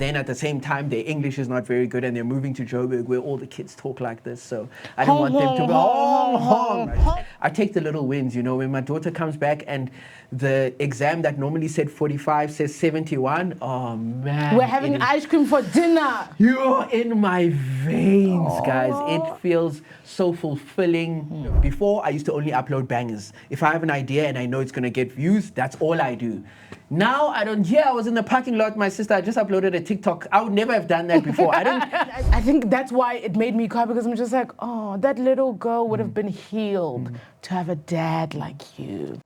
then at the same time, their English is not very good and they're moving to Joburg where all the kids talk like this. So I don't want them to go, home. I take the little wins, you know, when my daughter comes back and the exam that normally said 45 says 71. Oh, man. We're having ice cream for dinner. You're in my veins, guys. It feels so fulfilling. Before, I used to only upload bangers. If I have an idea and I know it's going to get views, that's all I do. Now, I don't, I was in the parking lot, my sister, I just uploaded a TikTok. I would never have done that before. I think that's why it made me cry, because I'm just like, oh, that little girl would have been healed to have a dad like you.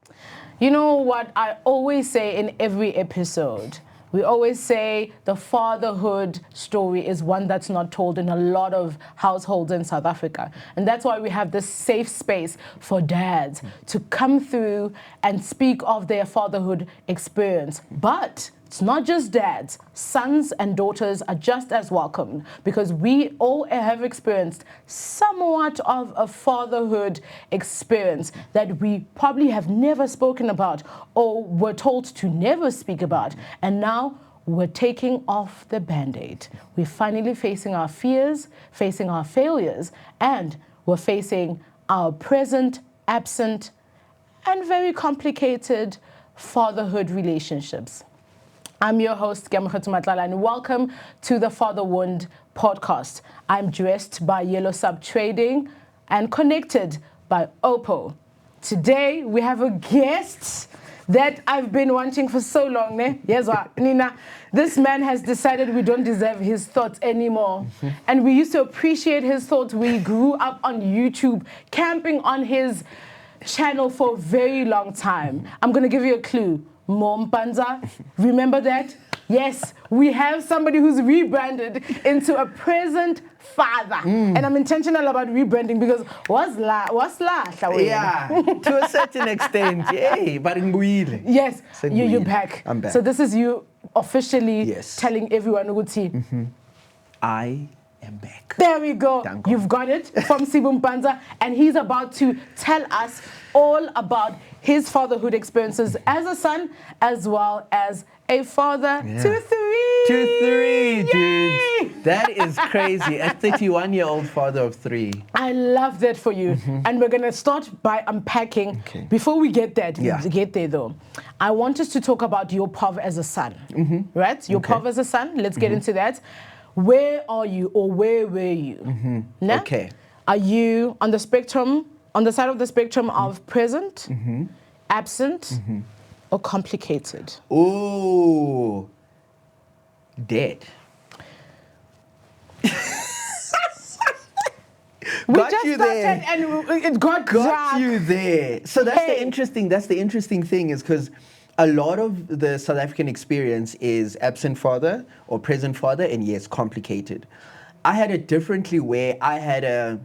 You know what I always say in every episode? We always say the fatherhood story is one that's not told in a lot of households in South Africa. And that's why we have this safe space for dads to come through and speak of their fatherhood experience. But it's not just dads. Sons and daughters are just as welcome, because we all have experienced somewhat of a fatherhood experience that we probably have never spoken about or were told to never speak about. And now we're taking off the Band-Aid. We're finally facing our fears, facing our failures, and we're facing our present, absent, and very complicated fatherhood relationships. I'm your host, Keamogetswe Matlala, and welcome to the Father Wound podcast. I'm dressed by Yellow Sub Trading and connected by Oppo. Today, we have a guest that I've been wanting for so long. Yes, Nina. This man has decided we don't deserve his thoughts anymore. And we used to appreciate his thoughts. We grew up on YouTube, camping on his channel for a very long time. I'm going to give you a clue. Sibu Mpanza, remember that? Yes, we have somebody who's rebranded into a present father. And I'm intentional about rebranding because what's la? Yeah, to a certain extent. Yay, but in Buile. Yes, you're back. I'm back. So this is you officially telling everyone, I am back. There we go. Danko. You've got it from Sibu Mpanza, and he's about to tell us all about his fatherhood experiences as a son, as well as a father to three. To three, Yay! dude. That is crazy. A 31-year-old father of three. I love that for you. And we're going to start by unpacking. Okay. Before we get there, though, I want us to talk about your path as a son. Right? Your path as a son. Let's get into that. Where are you, or where were you? Nah? Okay. Are you on the spectrum, on the side of the spectrum of present, absent, or complicated? Ooh, dead. We just started and it got dark. You there. So that's the interesting thing, is because a lot of the South African experience is absent father or present father, and yes, complicated. I had it differently, where I had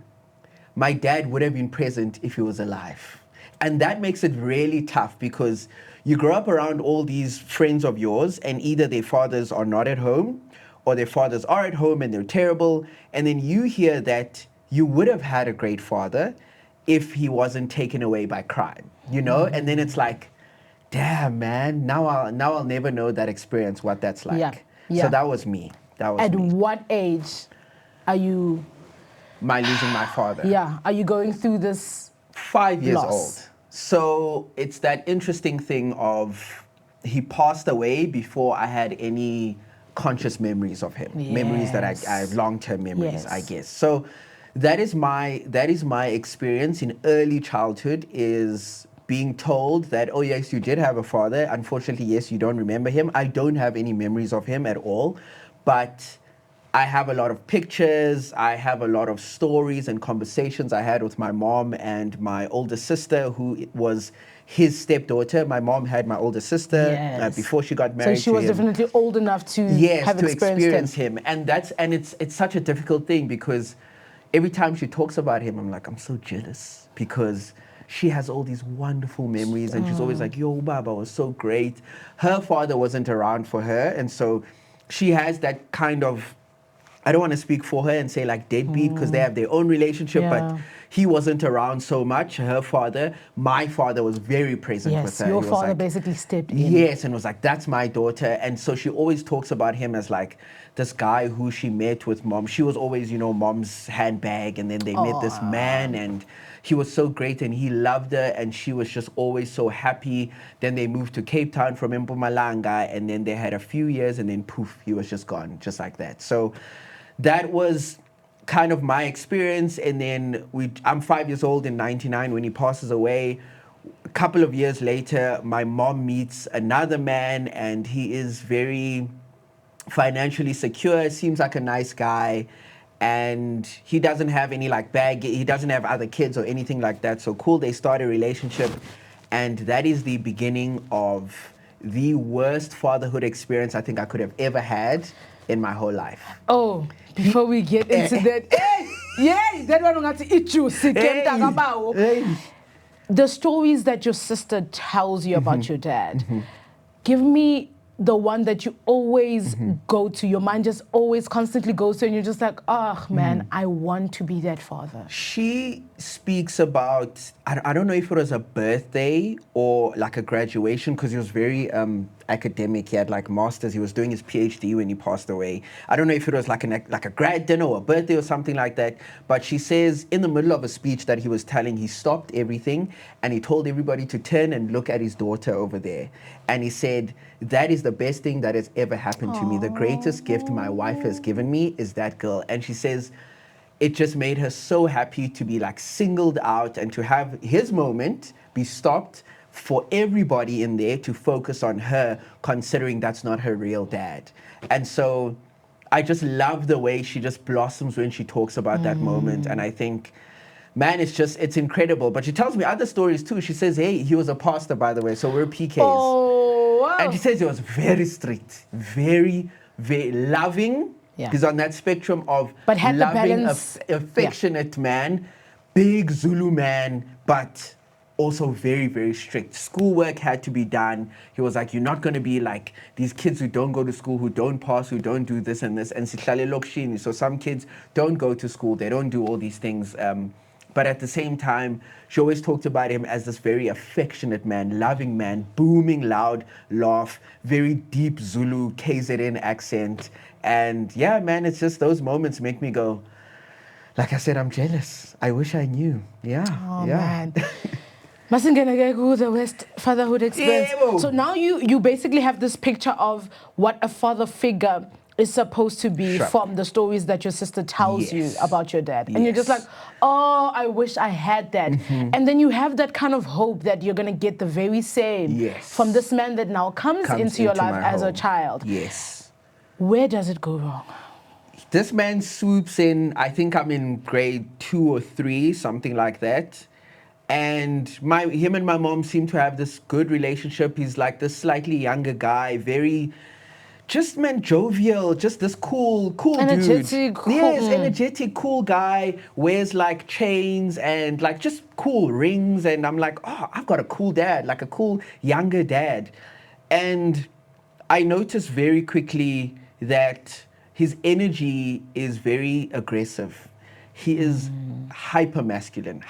my dad would have been present if he was alive. And that makes it really tough, because you grow up around all these friends of yours, and either their fathers are not at home or their fathers are at home and they're terrible. And then you hear that you would have had a great father if he wasn't taken away by crime, you know? And then it's like, damn, man, now I'll never know that experience, what that's like. So that was me. At what age are you? Losing my father. Yeah, are you going through this 5 years loss? old. So it's that interesting thing of, he passed away before I had any conscious memories of him. Memories that I have, long-term memories, I guess. So that is my experience in early childhood, is being told that, oh yes, you did have a father. Unfortunately, yes, you don't remember him. I don't have any memories of him at all, but I have a lot of pictures. I have a lot of stories and conversations I had with my mom and my older sister, who was his stepdaughter. My mom had my older sister before she got married. So she was definitely old enough to have experienced him. And it's such a difficult thing, because every time she talks about him, I'm like, I'm so jealous, because she has all these wonderful memories, and she's always like, yo, Baba was so great. Her father wasn't around for her, and so she has that kind of, I don't want to speak for her and say like deadbeat, because they have their own relationship, but he wasn't around so much, her father. My father was very present with Yes, her. your He was father like, basically stepped in. yes, and was like, that's my daughter. And so she always talks about him as like this guy who she met with mom. She was always, you know, mom's handbag, and then they met this man, and he was so great, and he loved her, and she was just always so happy. Then they moved to Cape Town from Mpumalanga, and then they had a few years, and then poof, he was just gone, just like that. So that was kind of my experience. And then I'm 5 years old in 99 when he passes away. A couple of years later, my mom meets another man, and he is very financially secure, seems like a nice guy, and he doesn't have any like he doesn't have other kids or anything like that. So cool, they start a relationship, and that is the beginning of the worst fatherhood experience I think I could have ever had in my whole life. Oh, before we get into that, yeah, that one got to eat you. The stories that your sister tells you about your dad, give me the one that you always go to. Your mind just always constantly goes to, and you're just like, oh man, I want to be that father. She speaks about, I don't know if it was a birthday or like a graduation, because he was very academic. He had like masters. He was doing his PhD when he passed away. I don't know if it was like a grad dinner or a birthday or something like that. But she says in the middle of a speech that he was telling, he stopped everything and he told everybody to turn and look at his daughter over there. And he said, that is the best thing that has ever happened to me. The greatest gift my wife has given me is that girl. And she says, it just made her so happy to be like singled out and to have his moment be stopped for everybody in there to focus on her, considering that's not her real dad. And so I just love the way she just blossoms when she talks about that moment. And I think, man, it's incredible. But she tells me other stories too. She says, hey, he was a pastor, by the way, so we're PKs. Oh, wow. And she says he was very strict, very, very loving. Yeah. He's on that spectrum of but had loving, the balance, affectionate man, big Zulu man, but also very, very strict. Schoolwork had to be done. He was like, you're not going to be like these kids who don't go to school, who don't pass, who don't do this and this. And so some kids don't go to school. They don't do all these things. But at the same time, she always talked about him as this very affectionate man, loving man, booming, loud laugh, very deep Zulu KZN accent. And yeah, man, it's just those moments make me go, like I said, I'm jealous. I wish I knew. Yeah. Oh, yeah. man. The West fatherhood experience. Yeah, so now you basically have this picture of what a father figure is supposed to be from the stories that your sister tells you about your dad. And you're just like, oh, I wish I had that. And then you have that kind of hope that you're going to get the very same from this man that now comes into your life as a child. Yes. Where does it go wrong? This man swoops in, I think I'm in grade 2 or 3, something like that. And him and my mom seem to have this good relationship. He's like this slightly younger guy, very, just man, jovial, just this cool energetic, dude. cool. Yes, energetic, cool guy, wears like chains and like just cool rings. And I'm like, oh, I've got a cool dad, like a cool younger dad. And I noticed very quickly that his energy is very aggressive. He is hyper masculine.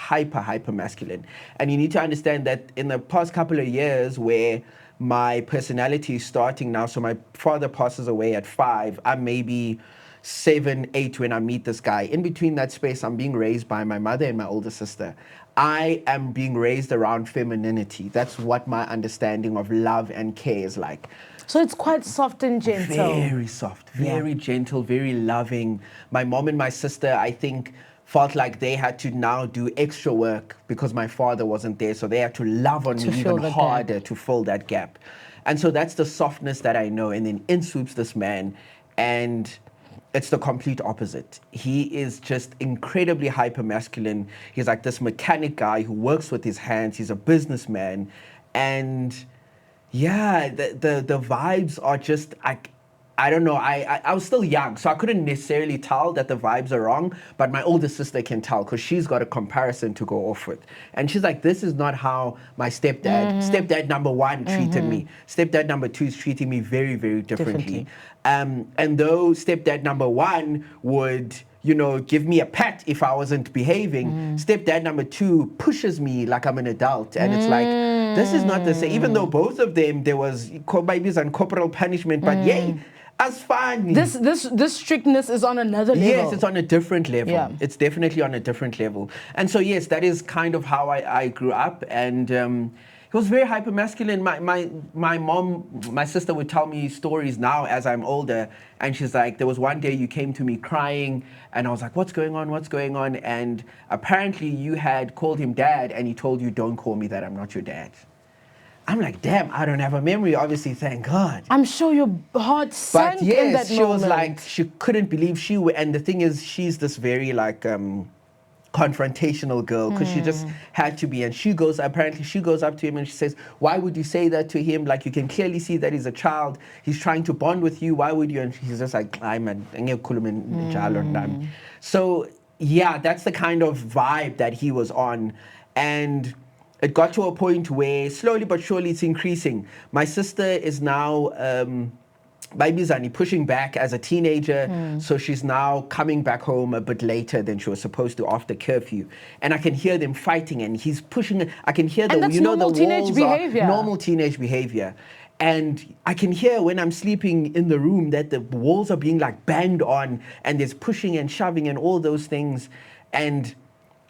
And you need to understand that in the past couple of years where my personality is starting now, so my father passes away at 5, I'm maybe 7, 8 when I meet this guy. In between that space, I'm being raised by my mother and my older sister. I am being raised around femininity. That's what my understanding of love and care is like. So it's quite soft and gentle. Very soft, very gentle, very loving. My mom and my sister, I think, felt like they had to now do extra work because my father wasn't there. So they had to love on me even harder to fill that gap. And so that's the softness that I know. And then in swoops this man, and it's the complete opposite. He is just incredibly hyper masculine. He's like this mechanic guy who works with his hands. He's a businessman. And yeah, the vibes are just, I don't know. I was still young, so I couldn't necessarily tell that the vibes are wrong. But my older sister can tell because she's got a comparison to go off with, and she's like, "This is not how my stepdad number one treated me. Stepdad number two is treating me very, very differently." And though stepdad number one would, you know, give me a pat if I wasn't behaving, stepdad number two pushes me like I'm an adult, and it's like, this is not the same. Even though both of them, there was babies and corporal punishment, but yay. As fun. This strictness is on another level. Yes, it's on a different level. Yeah. It's definitely on a different level. And so yes, that is kind of how I grew up, and it was very hyper masculine. My mom, my sister would tell me stories now as I'm older, and she's like, there was one day you came to me crying, and I was like, what's going on? What's going on? And apparently you had called him dad, and he told you, don't call me that, I'm not your dad. I'm like, damn, I don't have a memory, obviously, thank God. I'm sure your heart sank but yes, in that she moment. was like, she couldn't believe and the thing is, she's this very like confrontational girl, because she just had to be. And apparently she goes up to him and she says, why would you say that to him? Like, you can clearly see that he's a child. He's trying to bond with you. Why would you? And he's just like, so yeah, that's the kind of vibe that he was on. And it got to a point where slowly but surely it's increasing. My sister is now pushing back as a teenager, so she's now coming back home a bit later than she was supposed to after curfew. And I can hear them fighting, and he's pushing. I can hear and that's the normal walls teenage behavior. Normal teenage behavior. And I can hear when I'm sleeping in the room that the walls are being like banged on, and there's pushing and shoving and all those things. And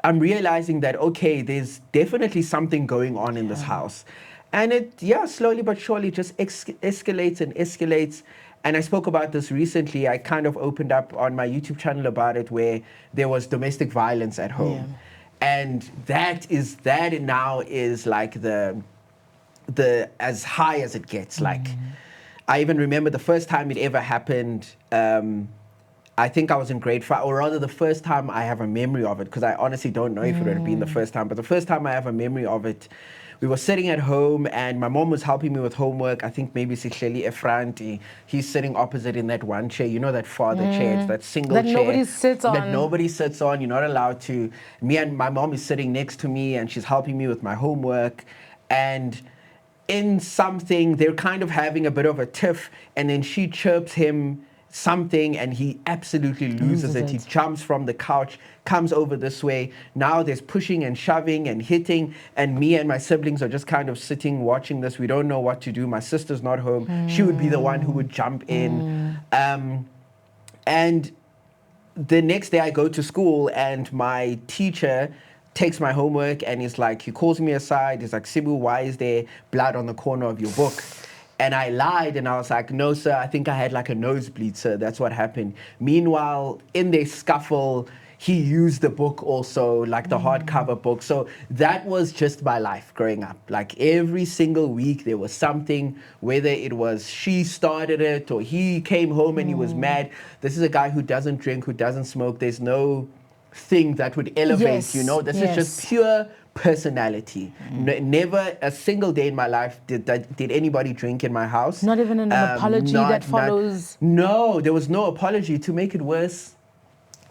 I'm realizing that, okay, there's definitely something going on in this house. And it, slowly but surely just escalates and escalates. And I spoke about this recently. I kind of opened up on my YouTube channel about it, where there was domestic violence at home. And that now is like the as high as it gets. Like, I even remember the first time it ever happened. I think I was in grade 5, or rather the first time I have a memory of it, because I honestly don't know if it would have been the first time, but the first time I have a memory of it, we were sitting at home and my mom was helping me with homework. I think maybe Sihleli Efranti, he's sitting opposite in that one chair, you know, that father chair, it's that single chair. That nobody sits on. That nobody sits on, you're not allowed to. Me and my mom is sitting next to me and she's helping me with my homework. And in something, they're kind of having a bit of a tiff, and then she chirps him something and he absolutely loses it. He jumps from the couch, comes over this way. Now there's pushing and shoving and hitting, and me and my siblings are just kind of sitting watching this. We don't know what to do. My sister's not home. She would be the one who would jump in. And the next day I go to school and my teacher takes my homework and he's like, he calls me aside. He's like, Sibu, why is there blood on the corner of your book? And I lied and I was like, no, sir, I think I had like a nosebleed, sir. That's what happened. Meanwhile, in their scuffle, he used the book also, like the hardcover book. So that was just my life growing up. Like every single week there was something, whether it was she started it or he came home and he was mad. This is a guy who doesn't drink, who doesn't smoke. There's no thing that would elevate, you know? This is just pure personality. Never a single day in my life did anybody drink in my house. Not even an apology that follows? No, there was no apology. To make it worse,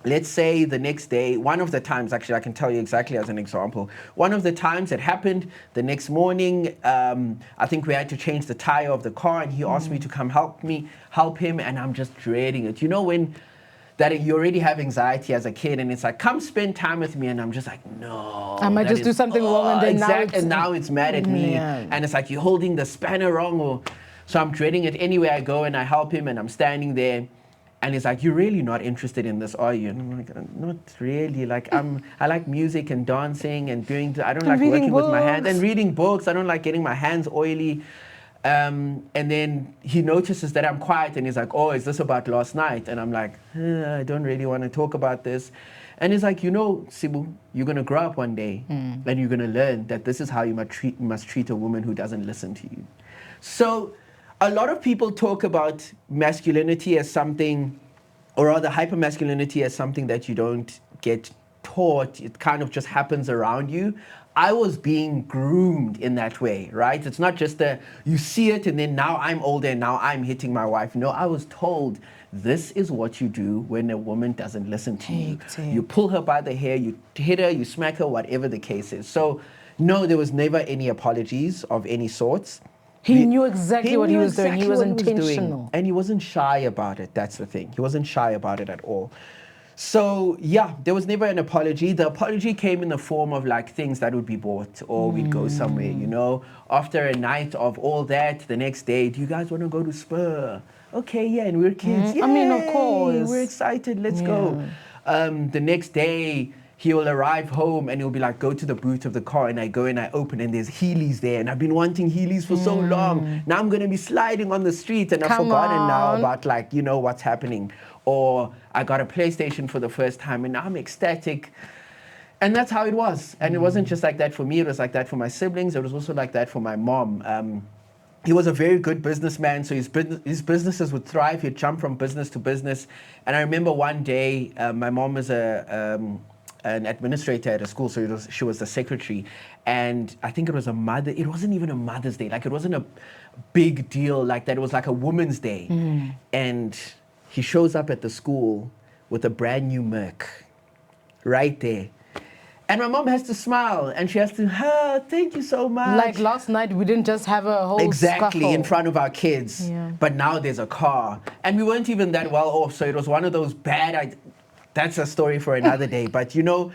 let's say the next day, one of the times, actually I can tell you exactly as an example, one of the times it happened, the next morning, I think we had to change the tire of the car and he asked me to come help him, and I'm just dreading it. You know when that you already have anxiety as a kid and it's like, come spend time with me, and I'm just like, no. I might just do something wrong and then now it's mad at me. And it's like, you're holding the spanner wrong. So I'm dreading it. Anyway, I go and I help him and I'm standing there and he's like, you're really not interested in this, are you? And I'm like, not really. Like, I like music and dancing and I don't like working with my hands and reading books. I don't like getting my hands oily. And then he notices that I'm quiet and he's like, oh, is this about last night? And I'm like, I don't really want to talk about this. And he's like, you know, Sibu, you're going to grow up one day and you're going to learn that this is how you must treat a woman who doesn't listen to you. So a lot of people talk about masculinity as something, or rather hypermasculinity as something that you don't get taught. It kind of just happens around you. I was being groomed in that way, right? It's not just you see it and then now I'm older and now I'm hitting my wife. No, I was told this is what you do when a woman doesn't listen to you. You pull her by the hair, you hit her, you smack her, whatever the case is. So no, there was never any apologies of any sorts. He knew exactly what he was doing. He was intentional. And he wasn't shy about it. That's the thing. He wasn't shy about it at all. So yeah, there was never an apology. The apology came in the form of like things that would be bought or we'd go somewhere, you know. After a night of all that, the next day, do you guys want to go to Spur? Okay, yeah, and we're kids. Yay, I mean, of course. We're excited, let's go. The next day, he will arrive home and he'll be like, go to the boot of the car, and I go and I open and there's Heelys there, and I've been wanting Heelys for so long. Now I'm going to be sliding on the street and I've forgotten now about like, you know, what's happening. Or I got a PlayStation for the first time and now I'm ecstatic. And that's how it was. And it wasn't just like that for me, it was like that for my siblings. It was also like that for my mom. He was a very good businessman, so his businesses would thrive. He'd jump from business to business. And I remember one day, my mom was an administrator at a school, so she was the secretary. And I think it was it wasn't even a Mother's Day. Like, it wasn't a big deal like that. It was like a Women's Day. And he shows up at the school with a brand new Merc right there. And my mom has to smile and she has to, thank you so much. Like last night, we didn't just have a whole Exactly, scuffle in front of our kids. Yeah. But now there's a car. And we weren't even that well off, so it was one of those that's a story for another day. But you know,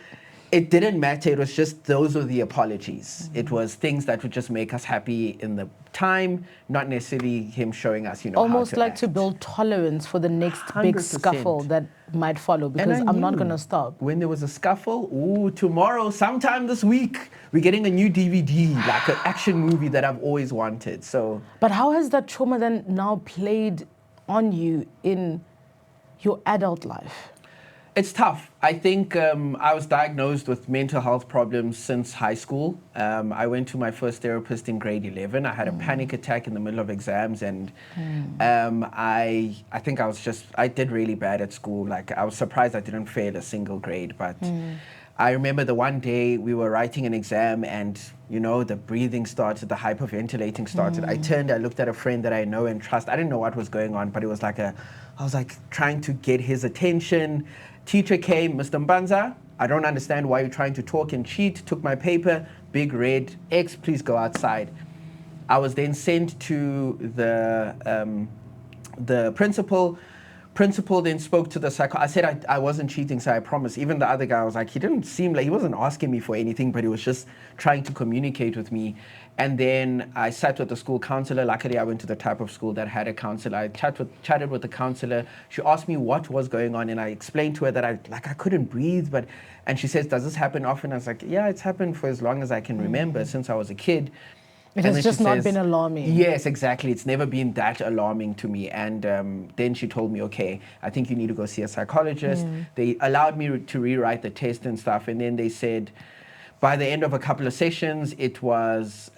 it didn't matter. It was just, those were the apologies. It was things that would just make us happy in the time, not necessarily him showing us, you know, almost how to like act. to build tolerance for the next big 100%. scuffle that might follow, because I'm not going to stop. When there was a scuffle, tomorrow, sometime this week, we're getting a new DVD, like an action movie that I've always wanted. So, but how has that trauma then now played on you in your adult life? it's tough. I think I was diagnosed with mental health problems since high school. I went to my first therapist in grade 11. I had a panic attack in the middle of exams, and I think I did really bad at school. Like, I was surprised I didn't fail a single grade, but I remember the one day we were writing an exam and, you know, the breathing started, the hyperventilating started. I turned, I looked at a friend that I know and trust. I didn't know what was going on, but it was like I was like trying to get his attention. Teacher came, Mr. Mpanza, I don't understand why you're trying to talk and cheat. Took my paper, big red X, please go outside. I was then sent to the principal. Principal then spoke to the I said I wasn't cheating, so I promise. Even the other guy was like, he didn't seem like, he wasn't asking me for anything, but he was just trying to communicate with me. And then I sat with the school counselor. Luckily, I went to the type of school that had a counselor. I chatted with the counselor. She asked me what was going on, and I explained to her that I couldn't breathe. And she says, does this happen often? I was like, yeah, it's happened for as long as I can remember, since I was a kid. It has just not been alarming. Yes, exactly. It's never been that alarming to me. And then she told me, okay, I think you need to go see a psychologist. They allowed me to rewrite the test and stuff. And then they said, by the end of a couple of sessions, it was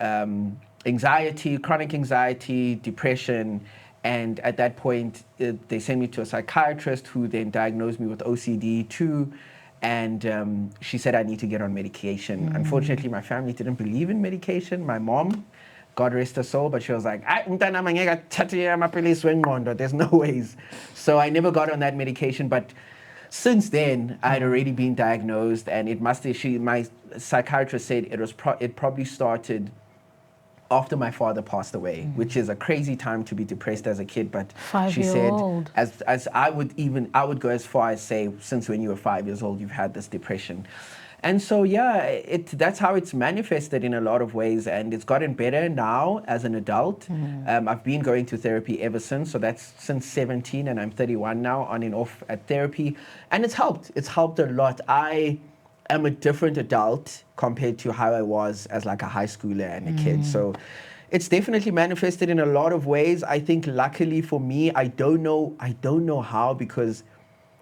anxiety, chronic anxiety, depression. And at that point, they sent me to a psychiatrist who then diagnosed me with OCD too. And she said I need to get on medication. Unfortunately, my family didn't believe in medication. My mom, God rest her soul, but she was like, there's no ways. So I never got on that medication. But since then, I had already been diagnosed, and my psychiatrist said it probably started after my father passed away, which is a crazy time to be depressed as a kid. But she said, as I would go as far as say, since when you were 5 years old, you've had this depression. And so, yeah, that's how it's manifested in a lot of ways, and it's gotten better now as an adult. I've been going to therapy ever since, so that's since 17, and I'm 31 now, on and off at therapy, and it's helped. It's helped a lot. I am a different adult compared to how I was as like a high schooler and a kid. So it's definitely manifested in a lot of ways. I think luckily for me, I don't know how, because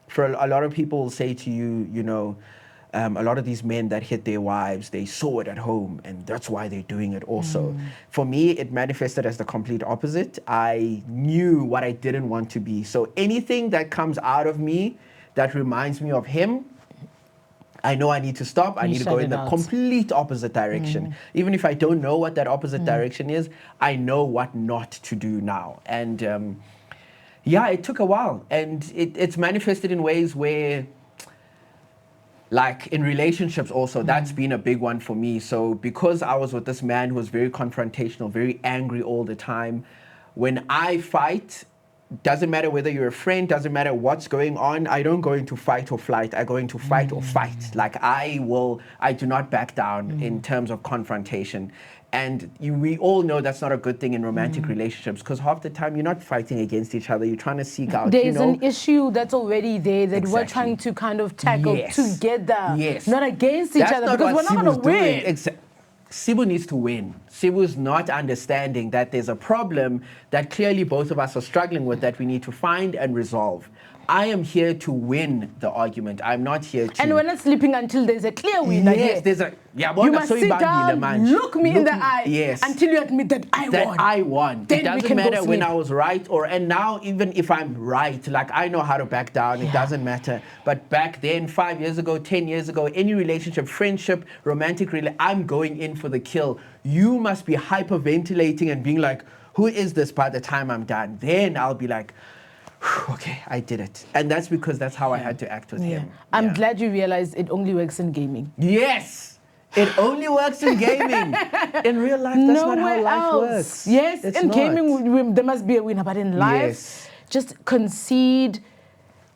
for a lot of people will say to you, you know, a lot of these men that hit their wives, they saw it at home and that's why they're doing it also. For me, it manifested as the complete opposite. I knew what I didn't want to be. So anything that comes out of me that reminds me of him, I know I need to stop. I need to go in the complete opposite direction. Even if I don't know what that opposite direction is, I know what not to do now. And yeah, it took a while. And it's manifested in ways where, like in relationships also, that's been a big one for me. So because I was with this man who was very confrontational, very angry all the time, when I fight, doesn't matter whether you're a friend, doesn't matter what's going on, I don't go into fight or flight, I go into fight or fight. Like I do not back down in terms of confrontation. And we all know that's not a good thing in romantic relationships, because half the time you're not fighting against each other, you're trying to seek out, There's an issue that's already there that we're trying to kind of tackle together, not against each other, because we're not going to win. Sibu needs to win. Sibu's not understanding that there's a problem that clearly both of us are struggling with that we need to find and resolve. I am here to win the argument. I'm not here to... And we're not sleeping until there's a clear winner. Yes, there's a... Yeah, you must sit down, look me in the eye, until you admit that I won. Then it doesn't matter when I was right and now even if I'm right, like I know how to back down, it doesn't matter. But back then, 5 years ago, 10 years ago, any relationship, friendship, romantic relationship, I'm going in for the kill. You must be hyperventilating and being like, who is this by the time I'm done? Then I'll be like, okay, I did it. And that's because that's how I had to act with him. I'm glad you realized it only works in gaming. Yes! It only works in gaming. In real life, that's not how life works. Yes, in gaming, there must be a winner. But in life, just concede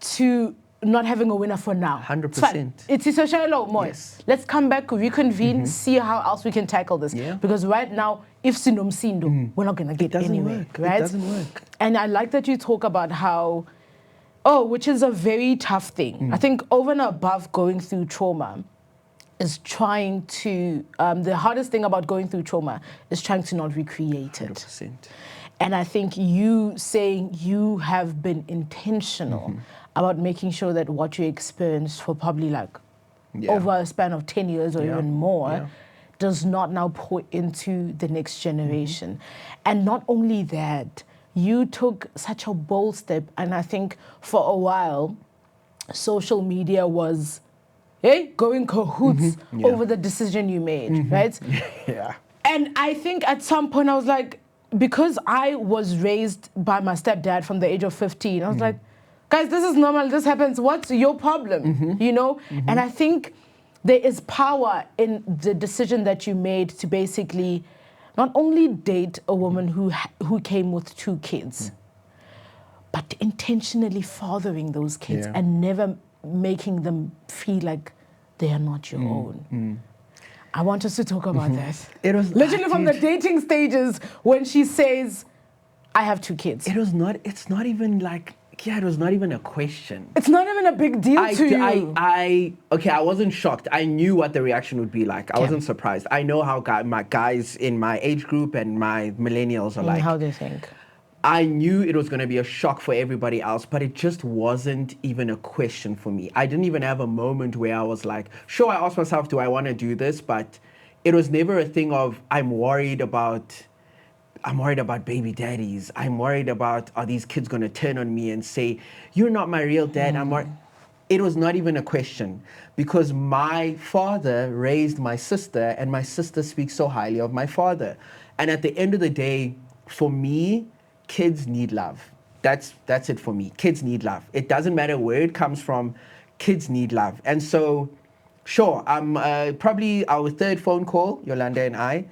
to not having a winner for now. 100%. It's essential, Moise. Let's come back, reconvene, see how else we can tackle this. Because right now, if Sinom Sindo, we're not going to get anywhere. Right? It doesn't work. And I like that you talk about how, which is a very tough thing. I think over and above going through trauma is trying to, the hardest thing about going through trauma is trying to not recreate it. 100%. And I think you saying you have been intentional about making sure that what you experienced for probably like over a span of 10 years or even more does not now pour into the next generation. And not only that, you took such a bold step. And I think for a while, social media was going cahoots over the decision you made, right? And I think at some point I was like, because I was raised by my stepdad from the age of 15, I was like, guys, this is normal, this happens, what's your problem, you know? And I think there is power in the decision that you made to basically not only date a woman who came with 2 kids, but intentionally fathering those kids and never making them feel like they are not your own. I want us to talk about that. It was literally from the dating stages when she says, I have 2 kids. It's not even like, it was not even a question. It's not even a big deal to you. I wasn't shocked. I knew what the reaction would be like. I wasn't surprised. I know how my guys in my age group and my millennials are like. How they think. I knew it was going to be a shock for everybody else, but it just wasn't even a question for me. I didn't even have a moment where I was like, sure, I asked myself, do I want to do this? But it was never a thing of, I'm worried about baby daddies. I'm worried about, are these kids going to turn on me and say, you're not my real dad? It was not even a question, because my father raised my sister and my sister speaks so highly of my father. And at the end of the day, for me, kids need love. That's it for me. Kids need love. It doesn't matter where it comes from. Kids need love. And so, sure, I'm probably our 3rd phone call, Yolanda and I,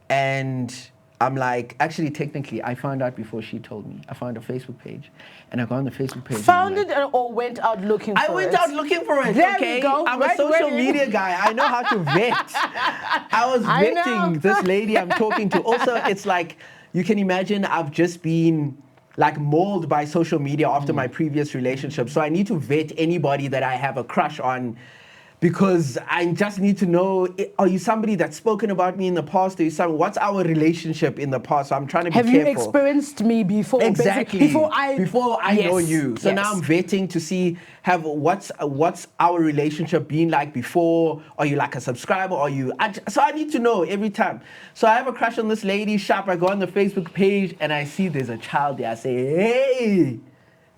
and I'm like, actually, technically, I found out before she told me. I found a Facebook page, and I got on the Facebook page. Found it or went out looking for it? I went out looking for it, there okay? We go. I'm a social media guy. I know how to vet. I was vetting this lady I'm talking to. Also, it's like, you can imagine I've just been like mauled by social media after my previous relationship. So I need to vet anybody that I have a crush on, because I just need to know, are you somebody that's spoken about me in the past? What's our relationship in the past? So I'm trying to be careful. Have you experienced me before? Exactly. Before I know you. So now I'm vetting to see what's our relationship been like before? Are you like a subscriber? So I need to know every time. So I have a crush on this lady, sharp. I go on the Facebook page and I see there's a child there. I say, hey,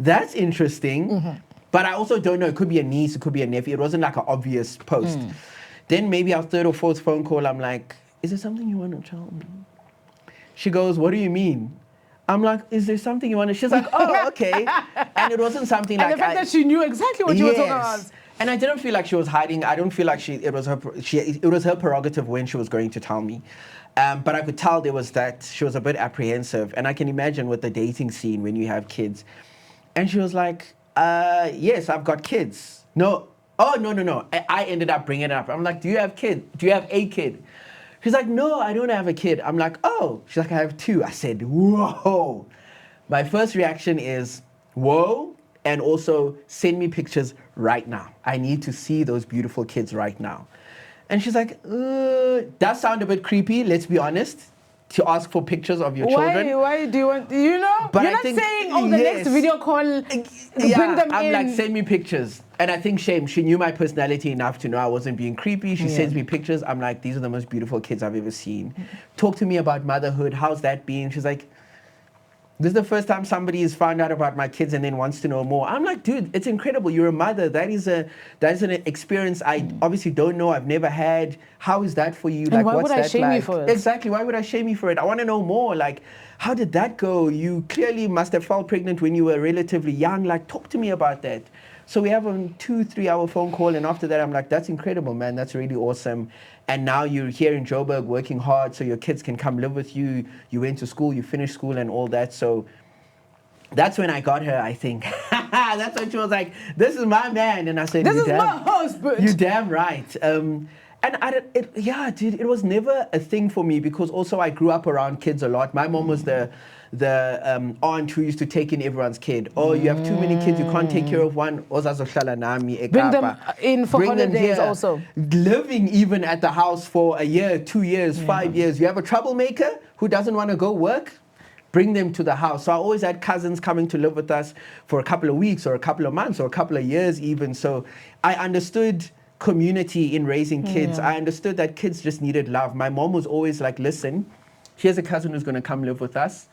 that's interesting. But I also don't know. It could be a niece. It could be a nephew. It wasn't like an obvious post. Then maybe our third or fourth phone call, I'm like, is there something you want to tell me? She goes, what do you mean? I'm like, is there something you want to... She's like, oh, okay. And it wasn't something And like... the fact that she knew exactly what you were talking about. And I didn't feel like she was hiding. I don't feel like it was her prerogative when she was going to tell me. But I could tell there was that she was a bit apprehensive. And I can imagine with the dating scene when you have kids. And she was like, yes, I've got kids. No. Oh, no. I ended up bringing it up. I'm like, do you have kids? Do you have a kid? She's like, no, I don't have a kid. I'm like, oh. She's like, I have two. I said, whoa. My first reaction is, whoa. And also, send me pictures right now. I need to see those beautiful kids right now. And she's like, that sounds a bit creepy, let's be honest, to ask for pictures of your children. Why do you want, you know? But you're not saying, oh, the next video call, bring them I'm in. like, send me pictures. And I think she knew my personality enough to know I wasn't being creepy. She sends me pictures. I'm like, these are the most beautiful kids I've ever seen. Talk to me about motherhood. How's that been? She's like, this is the first time somebody has found out about my kids and then wants to know more. I'm like, dude, it's incredible. You're a mother. That is an experience I obviously don't know. I've never had. How is that for you? And like, why what's would I that shame like? you for it? Exactly. Why would I shame you for it? I want to know more. Like, how did that go? You clearly must have felt pregnant when you were relatively young. Like, talk to me about that. So we have a 2-3 hour phone call, and after that I'm like, that's incredible, man. That's really awesome. And now you're here in Joburg working hard so your kids can come live with you. You went to school, you finished school and all that. So that's when I got her, I think. That's when she was like, this is my man. And I said, this is my husband. You're damn right. And dude, it was never a thing for me because also I grew up around kids a lot. My mom was the aunt who used to take in everyone's kid. Oh, you have too many kids, you can't take care of one. Bring them in for holidays also. Living even at the house for a year, 2 years, 5 years. You have a troublemaker who doesn't want to go work, bring them to the house. So I always had cousins coming to live with us for a couple of weeks or a couple of months or a couple of years even. So I understood community in raising kids. I understood that kids just needed love. My mom was always like, listen, here's a cousin who's going to come live with us.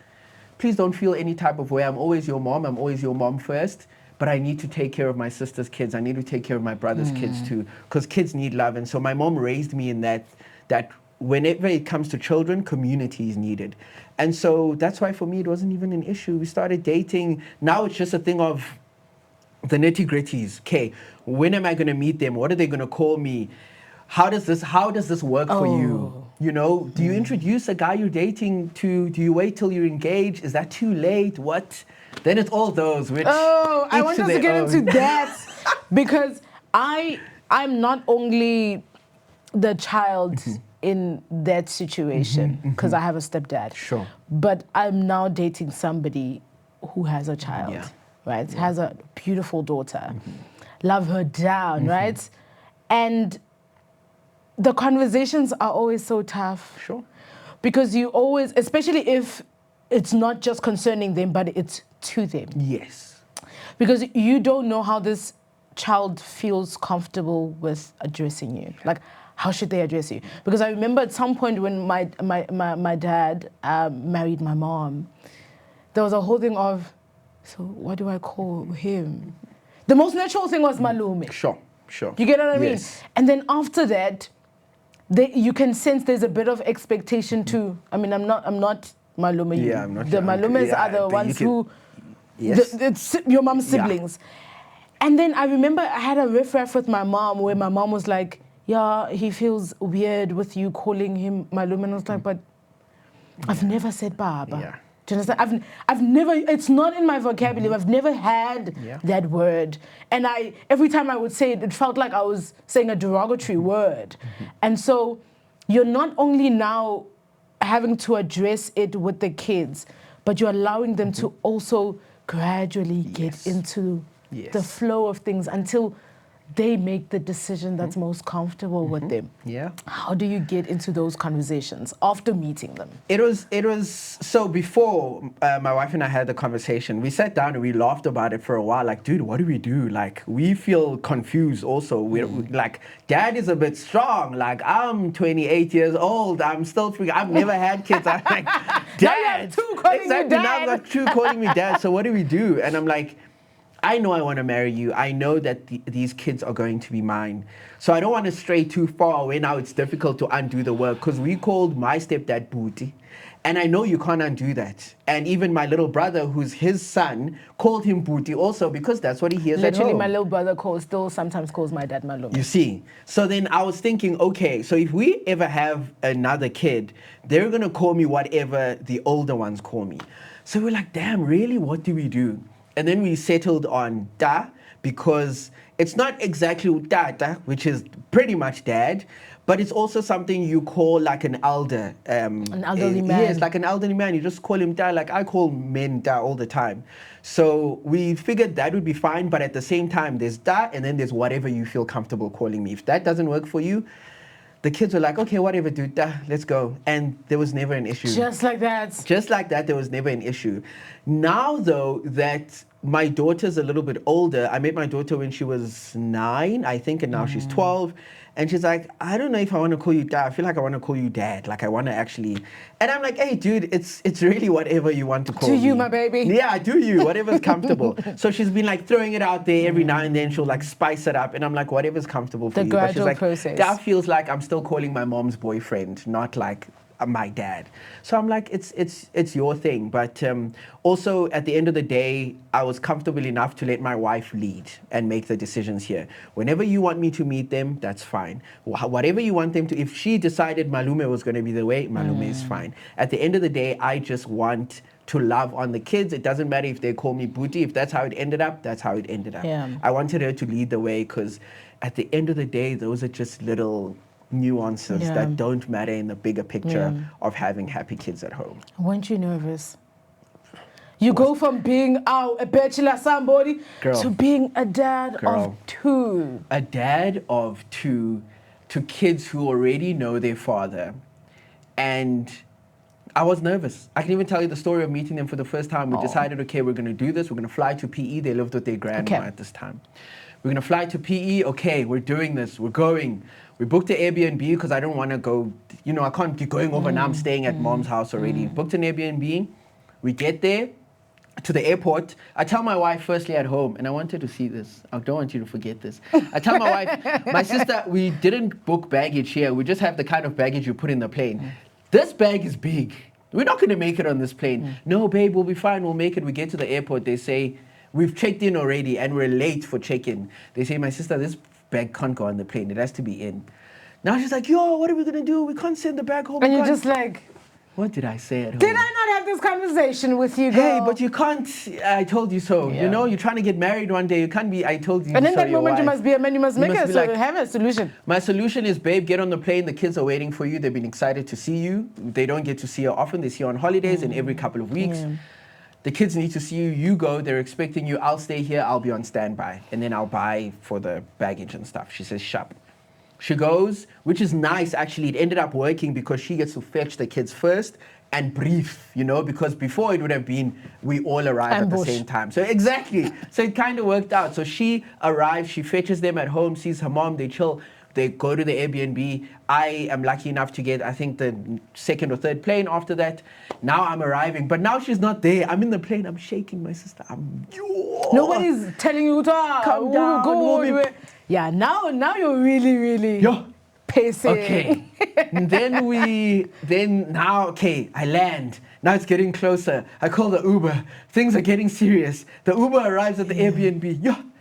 Please don't feel any type of way. I'm always your mom. I'm always your mom first. But I need to take care of my sister's kids. I need to take care of my brother's kids too. Because kids need love. And so my mom raised me in that whenever it comes to children, community is needed. And so that's why for me it wasn't even an issue. We started dating. Now it's just a thing of the nitty-gritties. Okay, when am I going to meet them? What are they going to call me? How does this work for you? You know, do you introduce a guy you're dating to? Do you wait till you're engaged? Is that too late? What? Then it's all those which... Oh, I want us to get into that because I'm not only the child in that situation because I have a stepdad. Sure. But I'm now dating somebody who has a child, right? Has a beautiful daughter. Love her down, right? And the conversations are always so tough. Sure. Because you always, especially if it's not just concerning them, but it's to them. Yes. Because you don't know how this child feels comfortable with addressing you. Like, how should they address you? Because I remember at some point when my dad married my mom, there was a whole thing of, so what do I call him? The most natural thing was malume. Sure. You get what I mean? And then after that, you can sense there's a bit of expectation too. I mean, I'm not malume. Yeah, I'm not. The malumes are the ones who, it's your mom's siblings. Yeah. And then I remember I had a riff-raff with my mom where my mom was like, yeah, he feels weird with you calling him malume. And I was like, but I've never said Baba. Yeah. Do you understand? I've never, it's not in my vocabulary. I've never had that word. And every time I would say it, it felt like I was saying a derogatory word. And so you're not only now having to address it with the kids, but you're allowing them to also gradually get into the flow of things until they make the decision that's most comfortable with them. Yeah. How do you get into those conversations after meeting them? It was so before my wife and I had the conversation, we sat down and we laughed about it for a while. Like, dude, what do we do? Like, we feel confused also. We're like, dad is a bit strong. Like, I'm 28 years old. I'm still freaking, I've never had kids. I'm like, dad. Now you have two calling you dad. Now I've got two calling me dad. So what do we do? And I'm like, I know I want to marry you. I know that these kids are going to be mine. So I don't want to stray too far away. Now it's difficult to undo the work because we called my stepdad Booty. And I know you can't undo that. And even my little brother, who's his son, called him Booty also because that's what he hears at Literally, home. my little brother sometimes calls my dad Malume. You see, so then I was thinking, okay, so if we ever have another kid, they're gonna call me whatever the older ones call me. So we're like, damn, really? What do we do? And then we settled on Da because it's not exactly Tata, which is pretty much dad, but it's also something you call like an elder. An elderly man. Yes, like an elderly man. You just call him Da. Like I call men Da all the time. So we figured that would be fine, but at the same time, there's Da, and then there's whatever you feel comfortable calling me. If that doesn't work for you, the kids were like, okay, whatever, dude, Da, let's go. And there was never an issue. Just like that. Just like that, there was never an issue. Now, though, that my daughter's a little bit older, I met my daughter when she was 9, I think, and now she's 12. And she's like, I don't know if I want to call you dad. I feel like I want to call you dad. Like I want to actually. And I'm like, hey, dude, it's really whatever you want to call me. To you, my baby. Yeah, do you. Whatever's comfortable. So she's been like throwing it out there every now and then. She'll like spice it up. And I'm like, whatever's comfortable for The you. gradual but she's like, process. that feels like I'm still calling my mom's boyfriend, not like my dad. So I'm like, it's your thing. But also at the end of the day, I was comfortable enough to let my wife lead and make the decisions here. Whenever you want me to meet them, that's fine. Whatever you want them to, if she decided Malume was going to be the way, Malume is fine. At the end of the day, I just want to love on the kids. It doesn't matter if they call me Booty. If that's how it ended up, that's how it ended up. Yeah. I wanted her to lead the way because at the end of the day, those are just little nuances that don't matter in the bigger picture of having happy kids at home. Weren't you nervous? You go from being a bachelor somebody to being a dad of 2. A dad of 2 to kids who already know their father. And I was nervous. I can even tell you the story of meeting them for the first time. We decided, okay, we're going to do this. We're going to fly to PE. They lived with their grandma at this time. We're going to fly to PE. Okay, we're doing this. We're going. We booked an Airbnb because I don't want to go, I can't keep going over now. I'm staying at mom's house already. Booked an Airbnb. We get there to the airport. I tell my wife firstly at home, and I wanted to see this. I don't want you to forget this. I tell my wife, my sister, we didn't book baggage here. We just have the kind of baggage you put in the plane. This bag is big. We're not going to make it on this plane. No, babe, we'll be fine. We'll make it. We get to the airport. They say, we've checked in already and we're late for check-in. They say, my sister, this bag can't go on the plane. It has to be in. Now she's like, yo, what are we going to do? We can't send the bag home. And you're just like, what did I say at home? did I not have this conversation with you, girl? Hey, but you can't, I told you so. You're trying to get married one day. You can't be, I told you so. And in that moment, wife. you must be a man. You must make it. So like, have a solution. My solution is, babe, get on the plane. The kids are waiting for you. They've been excited to see you. They don't get to see you often. They see you on holidays and every couple of weeks. The kids need to see you. You go. They're expecting you. I'll stay here. I'll be on standby. And then I'll buy for the baggage and stuff. She says, shop. She goes, which is nice, actually. It ended up working because she gets to fetch the kids first and brief, because before it would have been we all arrive at the same time. So exactly. So it kind of worked out. So she arrives. She fetches them at home, sees her mom. They chill. They go to the Airbnb. I am lucky enough to get, I think, the second or third plane after that. Now I'm arriving. But now she's not there. I'm in the plane. I'm shaking my sister. Nobody's telling you to come down. Go. Yeah, now you're really, really pacing. Okay. Okay, I land. Now it's getting closer. I call the Uber. Things are getting serious. The Uber arrives at the Airbnb.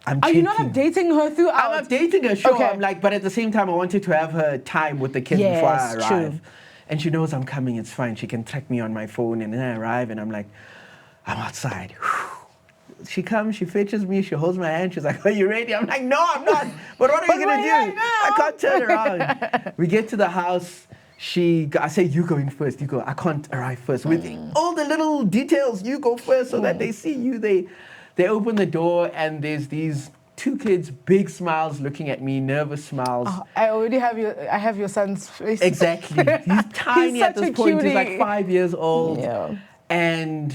Are you not updating her throughout? I'm updating her, sure. Okay. I'm like, but at the same time, I wanted to have her time with the kids before I arrive. True. And she knows I'm coming. It's fine. She can track me on my phone. And then I arrive, and I'm like, I'm outside. She comes, she fetches me, she holds my hand. She's like, are you ready? I'm like, no, I'm not. But what are you going to do? I can't turn around. We get to the house. I say, you go in first. You go. I can't arrive first. With all the little details, you go first so that they see you. They open the door, and there's these 2 kids, big smiles looking at me, nervous smiles. Oh, I have your son's face. Exactly. He's tiny at this point. Cutie. He's like 5 years old. Yeah. And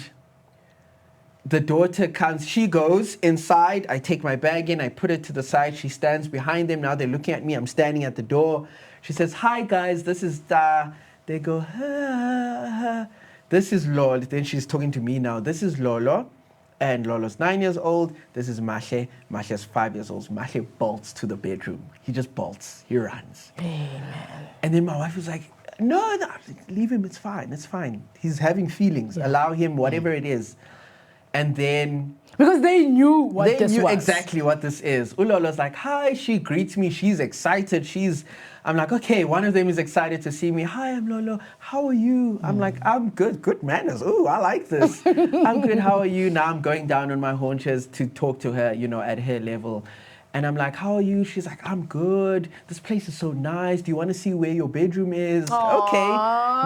the daughter comes, she goes inside. I take my bag in, I put it to the side. She stands behind them. Now they're looking at me. I'm standing at the door. She says, hi, guys, this is Da. They go, ha, ha. This is Lolo. Then she's talking to me now. This is Lolo. And Lolo's 9 years old. This is Mahle. Mahle's 5 years old. Mahle bolts to the bedroom. He just bolts. He runs. Amen. And then my wife was like, no, leave him. It's fine. It's fine. He's having feelings. Yeah. Allow him, whatever it is. And then... Because they knew what this was. They knew exactly what this is. Ulolo's like, hi. She greets me. She's excited. I'm like, okay, one of them is excited to see me. Hi, I'm Lolo. How are you? I'm like, I'm good. Good manners. Ooh, I like this. I'm good. How are you? Now I'm going down on my haunches to talk to her, at her level. And I'm like, how are you? She's like, I'm good. This place is so nice. Do you want to see where your bedroom is? Aww. Okay.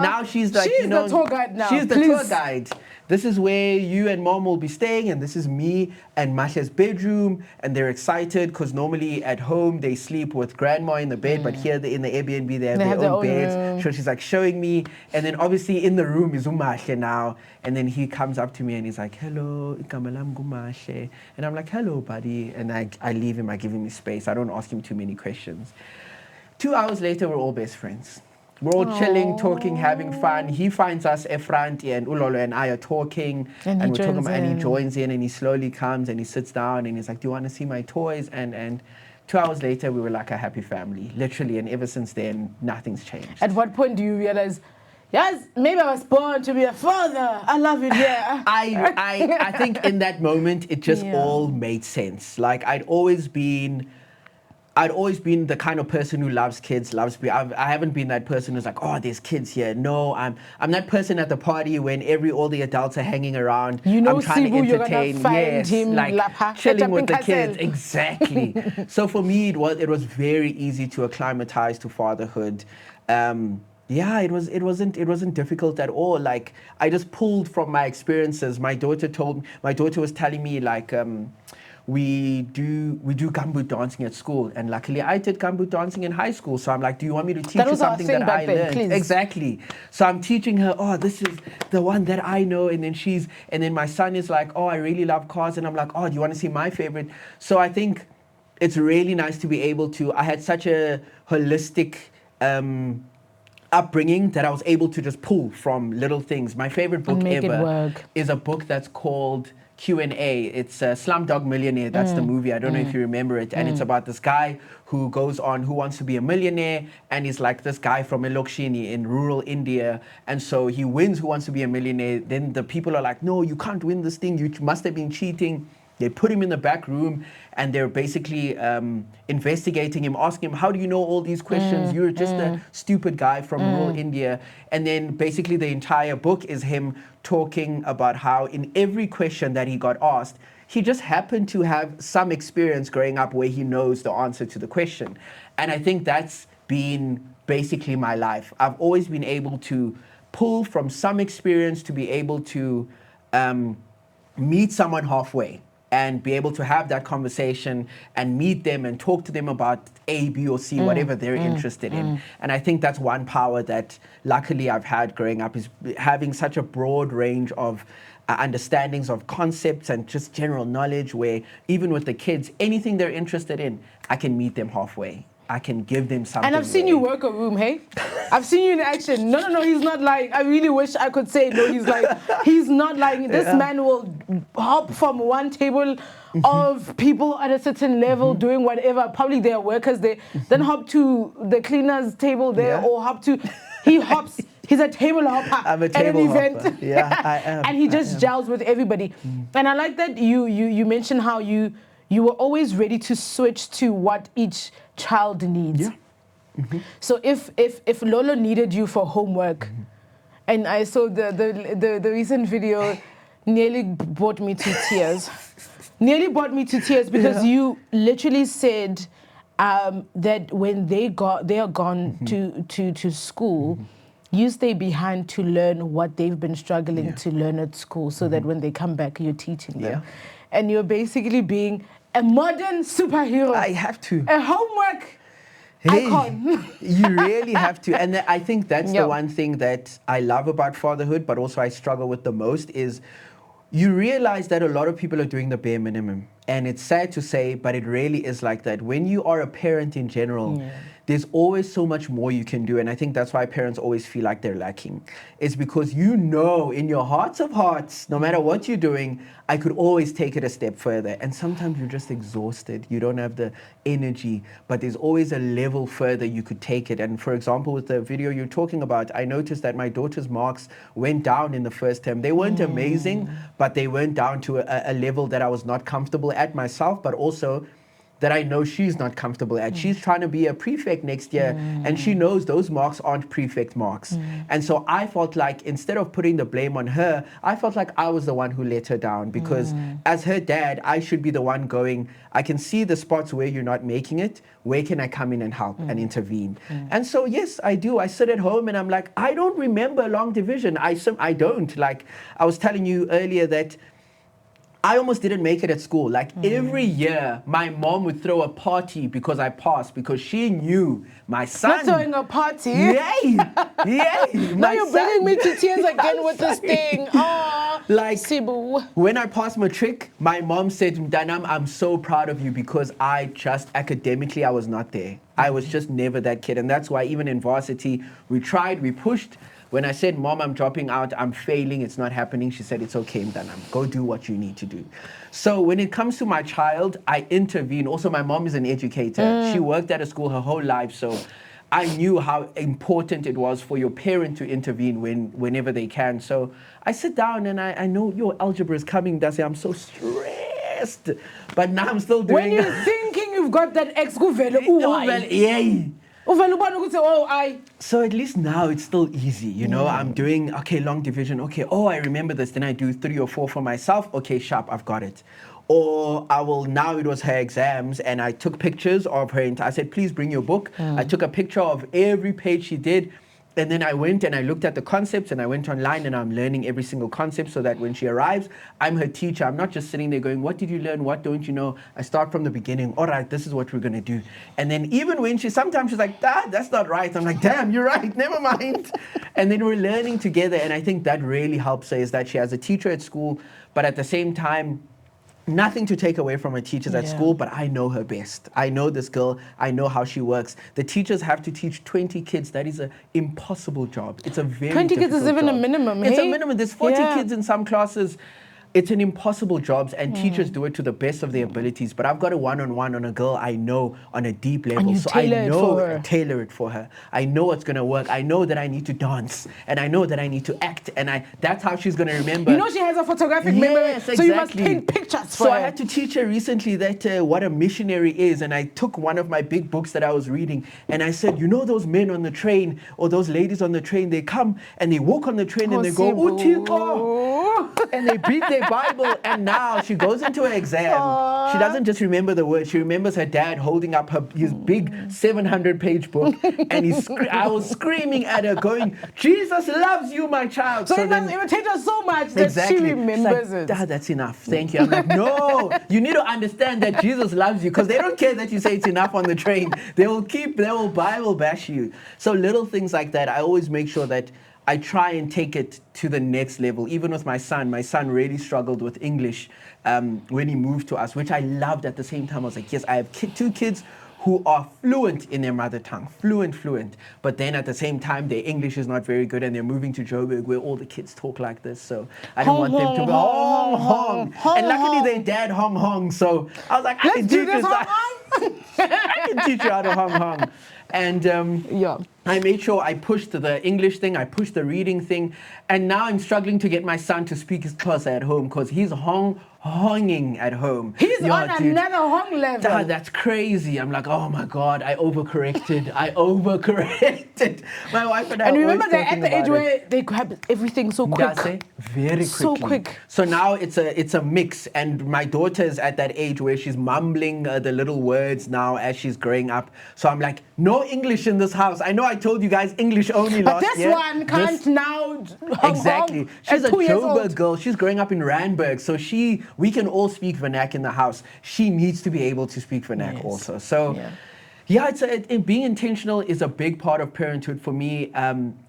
Now she's like, she's the tour guide now. She's the tour guide. This is where you and mom will be staying, and this is me and Mahle's bedroom, and they're excited because normally at home they sleep with grandma in the bed, but here in the Airbnb they have their own beds. Room. So she's like showing me, and then obviously in the room is Umahle now, and then he comes up to me and he's like, hello, Ikamalam Gumahle, and I'm like, hello, buddy, and I leave him, I give him his space, I don't ask him too many questions. 2 hours later, we're all best friends. We're all chilling, talking, having fun. He finds us Efranti and Ulolo and I are talking. And we're talking about, and he joins in and he slowly comes and he sits down and he's like, do you want to see my toys? And 2 hours later, we were like a happy family, literally. And ever since then, nothing's changed. At what point do you realize, yes, maybe I was born to be a father. I love it, yeah. I think in that moment, it just all made sense. Like I'd always been the kind of person who loves kids, loves me. I haven't been that person who's like, oh, there's kids here. No, I'm that person at the party when all the adults are hanging around. I'm trying Sibu, to entertain. You're gonna find him like chilling with the kids. Exactly. So for me, it was very easy to acclimatize to fatherhood. It wasn't difficult at all. Like I just pulled from my experiences. My daughter was telling me like. We do gumboot dancing at school, and luckily I did gumboot dancing in high school. So I'm like, do you want me to teach you something that I learned? Please. Exactly. So I'm teaching her, oh, this is the one that I know, and then my son is like, oh, I really love cars, and I'm like, oh, do you want to see my favorite? So I think it's really nice to be able to. I had such a holistic upbringing that I was able to just pull from little things. My favorite book ever is a book that's called Q&A. It's Slumdog Millionaire. That's the movie. I don't know if you remember it. And it's about this guy who goes on Who Wants to Be a Millionaire, and he's like this guy from Elokshini in rural India. And so he wins Who Wants to Be a Millionaire. Then the people are like, no, you can't win this thing. You must have been cheating. They put him in the back room and they're basically investigating him, asking him, how do you know all these questions? You're just a stupid guy from rural India. And then basically the entire book is him talking about how in every question that he got asked, he just happened to have some experience growing up where he knows the answer to the question. And I think that's been basically my life. I've always been able to pull from some experience to be able to meet someone halfway and be able to have that conversation and meet them and talk to them about A, B, or C, whatever they're interested in. And I think that's one power that luckily I've had growing up, is having such a broad range of understandings of concepts and just general knowledge, where even with the kids, anything they're interested in, I can meet them halfway. I can give them something. And I've seen you work a room, hey? I've seen you in action. No, he's not like, I really wish I could say no. He's not like, this man will hop from one table of people at a certain level doing whatever. Probably they're workers. They then hop to the cleaner's table there or he hops. He's a table hopper I'm a table at an hopper. event. Yeah, I am. And he just gels with everybody. And I like that you mentioned how you were always ready to switch to what each child needs. Yeah. So if Lolo needed you for homework, and I saw the recent video, nearly brought me to tears. Because you literally said that when they are gone to school, you stay behind to learn what they've been struggling to learn at school, so that when they come back, you're teaching them. And you're basically being a modern superhero. I have to. A homework icon. You really have to. And I think that's the one thing that I love about fatherhood, but also I struggle with the most, is you realize that a lot of people are doing the bare minimum. And it's sad to say, but it really is like that. When you are a parent in general, there's always so much more you can do. And I think that's why parents always feel like they're lacking. It's because you know in your hearts of hearts, no matter what you're doing, I could always take it a step further. And sometimes you're just exhausted. You don't have the energy, but there's always a level further you could take it. And for example, with the video you're talking about, I noticed that my daughter's marks went down in the first term. They weren't amazing, but they went down to a level that I was not comfortable at myself, but also that I know she's not comfortable at. She's trying to be a prefect next year, and she knows those marks aren't prefect marks. And so I felt like instead of putting the blame on her, I felt like I was the one who let her down, because as her dad, I should be the one going, I can see the spots where you're not making it. Where can I come in and help and intervene? And so, yes, I do. I sit at home and I'm like, I don't remember long division. I don't. Like I was telling you earlier that I almost didn't make it at school. Like every year, my mom would throw a party because I passed, because she knew my son. Not throwing a party. Yay! Yay! Now you're bringing me to tears again with this thing. Oh, like Sibu. When I passed matric, my mom said, Mdanam, I'm so proud of you, because I just academically, I was not there. I was just never that kid. And that's why even in varsity, we tried, we pushed. When I said, Mom, I'm dropping out, I'm failing, it's not happening, she said, it's okay, Mdanam, go do what you need to do. So when it comes to my child, I intervene. Also, my mom is an educator. She worked at a school her whole life, so I knew how important it was for your parent to intervene whenever they can. So I sit down and I know your algebra is coming, Dasi, I'm so stressed. But now I'm still doing... When you're thinking you've got that ex, yay. oh, So at least now it's still easy, you know. I'm doing, okay, long division, okay, oh, I remember this, then I do 3 or 4 for myself, okay, sharp, I've got it. Or now it was her exams, and I took pictures of her, I said, please bring your book. I took a picture of every page she did, and then I went and I looked at the concepts, and I went online and I'm learning every single concept, so that when she arrives, I'm her teacher. I'm not just sitting there going, what did you learn? What don't you know? I start from the beginning. All right, this is what we're going to do. And then even when sometimes she's like, that's not right. I'm like, damn, you're right. Never mind. And then we're learning together. And I think that really helps her, is that she has a teacher at school, but at the same time, nothing to take away from her teachers at school, but I know her best. I know this girl. I know how she works. The teachers have to teach 20 kids. That is an impossible job. It's a very 20 kids is even job. a minimum. It's a minimum. There's 40 kids in some classes. It's an impossible job, and teachers do it to the best of their abilities. But I've got a one-on-one on a girl I know on a deep level, so I know tailor it for her. I know what's gonna work. I know that I need to dance, and I know that I need to act, and that's how she's gonna remember. You know, she has a photographic memory, so you must paint pictures for her. So I had to teach her recently that what a missionary is, and I took one of my big books that I was reading, and I said, you know, those men on the train or those ladies on the train, they come and they walk on the train and they go, Uthixo, and they beat their Bible, and now she goes into her exam. She doesn't just remember the words, she remembers her dad holding up his big 700-page book, and I was screaming at her going, Jesus loves you, my child. So it must irritate her so much that she remembers it. Dad, that's enough, thank you. I'm like, no, you need to understand that Jesus loves you, because they don't care that you say it's enough on the train. They will Bible bash you. So little things like that, I always make sure that I try and take it to the next level. Even with my son really struggled with English when he moved to us, which I loved at the same time. I was like, yes, I have 2 kids who are fluent in their mother tongue, fluent. But then at the same time, their English is not very good, and they're moving to Joburg where all the kids talk like this. So I don't want them to go hong. And luckily their dad hong. So I was like, I can do this. I can teach you how to hong. And I made sure I pushed the English thing, I pushed the reading thing, and now I'm struggling to get my son to speak his Xhosa at home, because he's honging at home. He's on another hong level. That's crazy. I'm like, oh my God, I overcorrected. My wife and I. And remember, they're at the age where they grab everything so quick. Very quickly. So quick. So now it's a mix, and my daughter is at that age where she's mumbling the little words now as she's growing up. So I'm like, no English in this house. I know I told you guys English only last year. But this one can't now. Exactly. She's a Joburg girl. She's growing up in Randburg, so we can all speak vernac in the house. She needs to be able to speak vernac also. So, Yeah, being intentional is a big part of parenthood for me.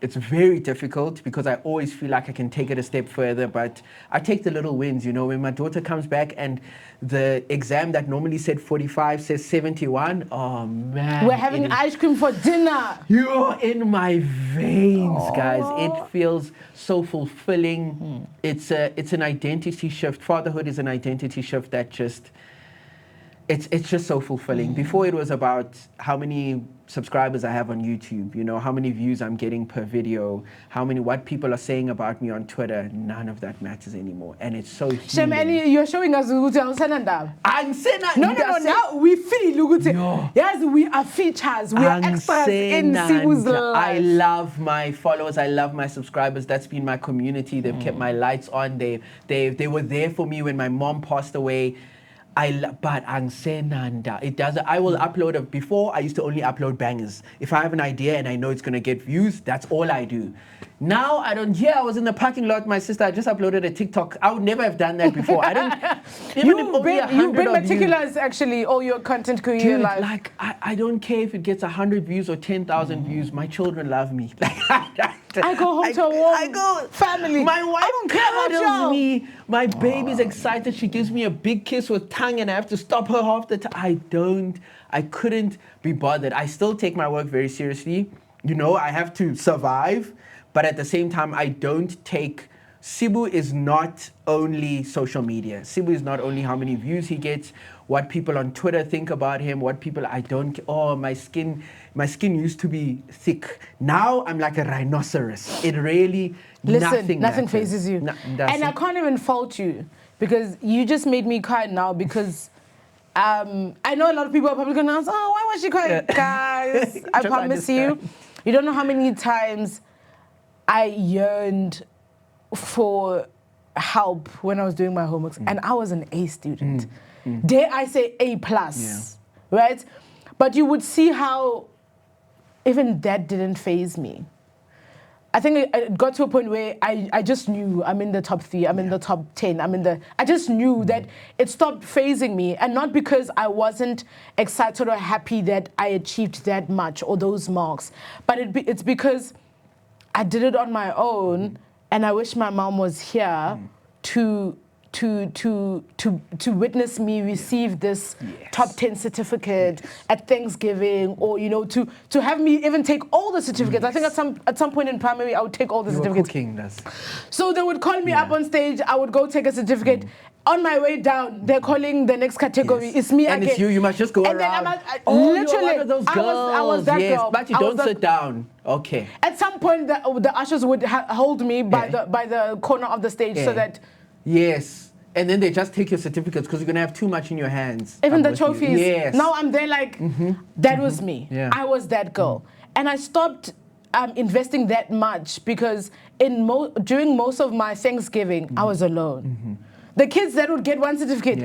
It's very difficult because I always feel like I can take it a step further, but I take the little wins. You know, when my daughter comes back and the exam that normally said 45 says 71, oh man. We're having ice cream for dinner. You're in my veins, guys. It feels so fulfilling. It's an identity shift. Fatherhood is an identity shift that just... It's just so fulfilling. Before it was about how many subscribers I have on YouTube, you know, how many views I'm getting per video, what people are saying about me on Twitter. None of that matters anymore. And it's so healing. You're showing us No, now we feel yes, we are features, we are extras in Sibu's life. I love my followers, I love my subscribers. That's been my community. They've kept my lights on. They were there for me when my mom passed away. But it doesn't. I will upload before I used to only upload bangers. If I have an idea and I know it's gonna get views, that's all I do. Now I don't. Yeah, I was in the parking lot. My sister, I just uploaded a TikTok. I would never have done that before. I don't. You've been meticulous, actually, all your content career life. Like I don't care if it gets 100 views or 10,000 views. My children love me. I go home to a warm family. My wife cuddles me. My baby's excited. She gives me a big kiss with tongue, and I have to stop her half the time. I couldn't be bothered. I still take my work very seriously. You know, I have to survive, but at the same time, I don't take... Sibu is not only social media. Sibu is not only how many views he gets, what people on Twitter think about him, my skin used to be thick. Now I'm like a rhinoceros. It really, nothing phases you. And I can't even fault you because you just made me cry now because I know a lot of people are probably going to ask, oh, why was she crying? Guys, I promise you don't know how many times I yearned for help when I was doing my homework, and I was an A student. Dare I say A+, right? But you would see how even that didn't faze me. I think it got to a point where I just knew I'm in the top 3, I'm in the top 10, I just knew that it stopped phasing me, and not because I wasn't excited or happy that I achieved that much or those marks, but it's because I did it on my own, and I wish my mom was here to witness me receive this top 10 certificate at Thanksgiving, or to have me even take all the certificates. I think at some point in primary I would take all the certificates. So they would call me up on stage, I would go take a certificate. On my way down, they're calling the next category. It's me again. And it's you must just go around. And then literally, you're one of those girls. I was that girl. But you don't sit down. Okay. At some point, the ushers would hold me by the corner of the stage so that... Yes. And then they just take your certificates because you're going to have too much in your hands. Even the trophies. Yes. Now I'm there like, that was me. Yeah. I was that girl. And I stopped investing that much because during most of my Thanksgiving, I was alone. The kids that would get one certificate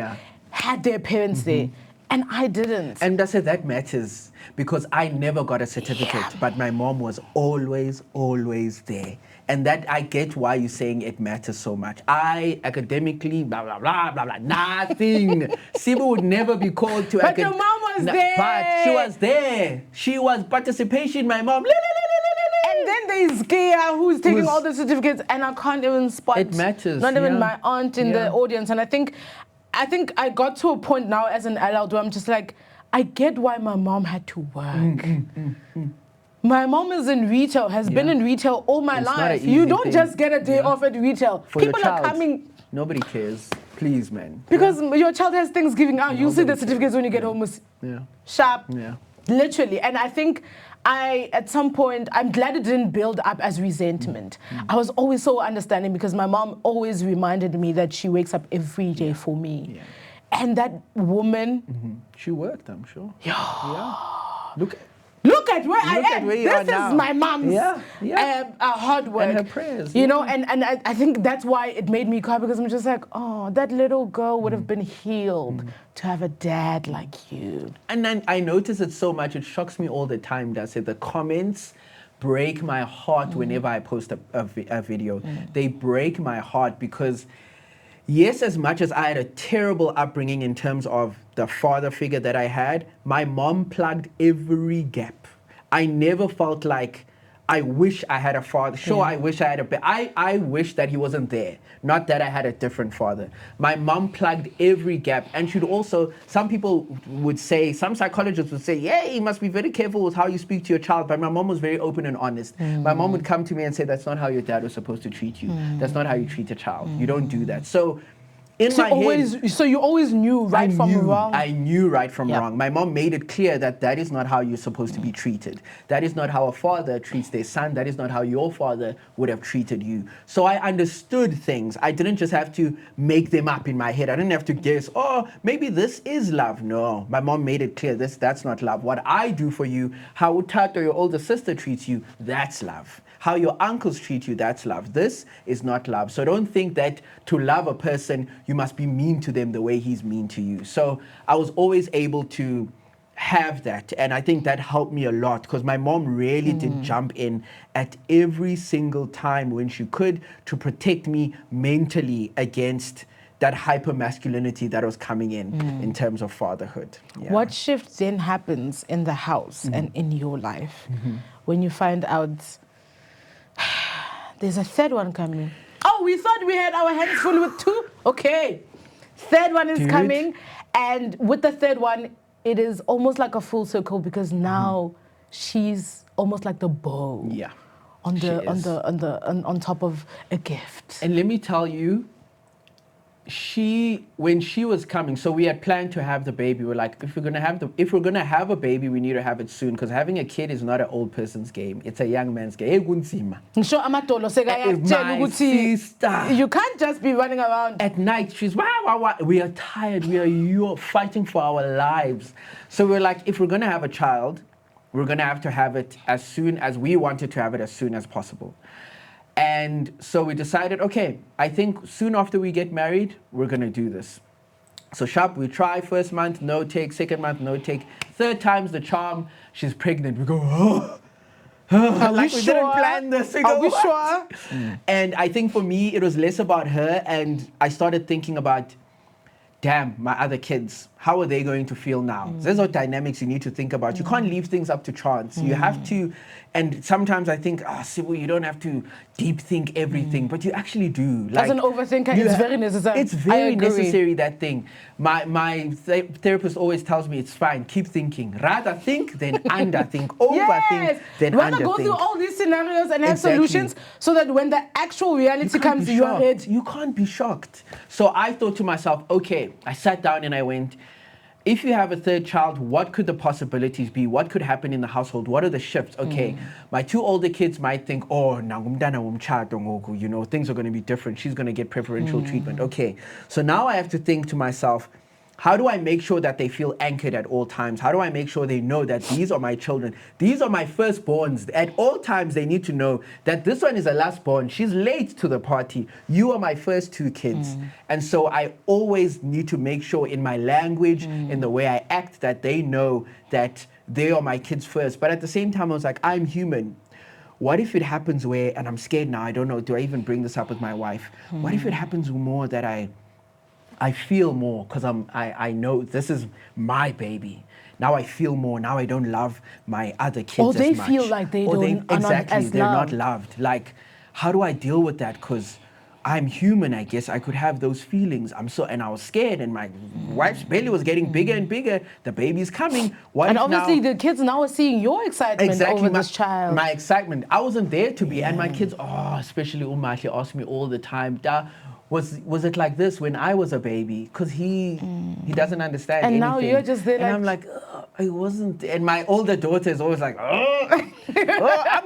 had their parents there, and I didn't. And I said that matters because I never got a certificate, but my mom was always, always there. And that I get why you're saying it matters so much. I academically, blah, blah, blah, blah, blah, nothing. Sibu would never be called to... But your mom was there. But she was there. She was participation, my mom. And then there's Gia who's taking all the certificates, and I can't even spot. It matters. Not even my aunt in the audience. And I think I got to a point now as an adult where I'm just like, I get why my mom had to work. My mom is in retail, has been in retail all my life. You don't just get a day off at retail. For people your are child, coming. Nobody cares. Please, man. Because your child has Thanksgiving out. You'll see the certificates when you get home. Sharp. Literally. And I think at some point, I'm glad it didn't build up as resentment. I was always so understanding because my mom always reminded me that she wakes up every day for me. And that woman... She worked, I'm sure. Look at where I am. This is my mom's hard work. And her prayers. You know, and I think that's why it made me cry because I'm just like, oh, that little girl would have been healed to have a dad like you. And then I notice it so much. It shocks me all the time. The comments break my heart whenever I post a video. They break my heart because Yes, as much as I had a terrible upbringing in terms of the father figure that I had, my mom plugged every gap. I never felt like I wish I had a father. Sure, I wish I had I wish that he wasn't there. Not that I had a different father. My mom plugged every gap. And she'd also, some people would say, some psychologists would say, yeah, you must be very careful with how you speak to your child. But my mom was very open and honest. My mom would come to me and say, that's not how your dad was supposed to treat you. That's not how you treat a child. You don't do that. So in my head, so you always knew right from wrong. I knew right from wrong. My mom made it clear that that is not how you're supposed to be treated. That is not how a father treats their son. That is not how your father would have treated you. So I understood things. I didn't just have to make them up in my head. I didn't have to guess, oh, maybe this is love. No, my mom made it clear that's not love. What I do for you, how Tato, your older sister, treats you, that's love. How your uncles treat you, that's love. This is not love. So don't think that to love a person, you must be mean to them the way he's mean to you. So I was always able to have that. And I think that helped me a lot because my mom really did jump in at every single time when she could to protect me mentally against that hyper masculinity that was coming in terms of fatherhood. Yeah. What shift then happens in the house and in your life when you find out there's a third one coming? Oh, we thought we had our hands full with two? Okay. Third one is coming. And with the third one, it is almost like a full circle because now she's almost like the bow. Yeah. On top of a gift. And let me tell you, when she was coming, so we had planned to have the baby. We're like, if we're gonna have a baby, we need to have it soon because having a kid is not an old person's game. It's a young man's game. My sister. You can't just be running around at night. She's wow. We are tired. You're fighting for our lives. So we're like, if we're gonna have a child, we're gonna have to have it as soon as we wanted to have it as soon as possible. And so we decided, okay, I think soon after we get married, we're going to do this. So sharp, we try first month, no take, second month, no take. Third time's the charm, she's pregnant. We go, oh. Like we didn't plan this. Are we sure? And I think for me, it was less about her. And I started thinking about, damn, my other kids, how are they going to feel now? There's no dynamics you need to think about. You can't leave things up to chance. You have to, and sometimes I think, Sibu, you don't have to deep think everything, but you actually do. As an overthinker, it's very necessary. It's very necessary, that thing. My therapist always tells me it's fine, keep thinking. Rather think than underthink, overthink than underthink. Rather go through all these scenarios and have solutions so that when the actual reality comes, you are ready. You can't be shocked. So I thought to myself, okay, I sat down and I went, if you have a third child, what could the possibilities be? What could happen in the household? What are the shifts? Okay, my two older kids might think, oh, you know, things are going to be different. She's going to get preferential treatment. Okay, so now I have to think to myself, how do I make sure that they feel anchored at all times? How do I make sure they know that these are my children? These are my firstborns. At all times, they need to know that this one is a lastborn. She's late to the party. You are my first two kids. And so I always need to make sure in my language, in the way I act, that they know that they are my kids first. But at the same time, I was like, I'm human. What if it happens where, and I'm scared now, I don't know, do I even bring this up with my wife? What if it happens more that I feel more because I know this is my baby. Now I feel more. Now I don't love my other kids or they as much. Feel like they don't exactly, as they're loved. not loved. Like, how do I deal with that? Because I'm human, I guess. I could have those feelings. And I was scared, and my wife's belly was getting bigger and bigger. The baby's coming. And obviously the kids now are seeing your excitement over this child. My excitement. I wasn't there to be. And my kids, especially Umahle, ask me all the time, was it like this when I was a baby? Because he doesn't understand anything. And now you're just there and I'm like, I wasn't. And my older daughter is always like, I'm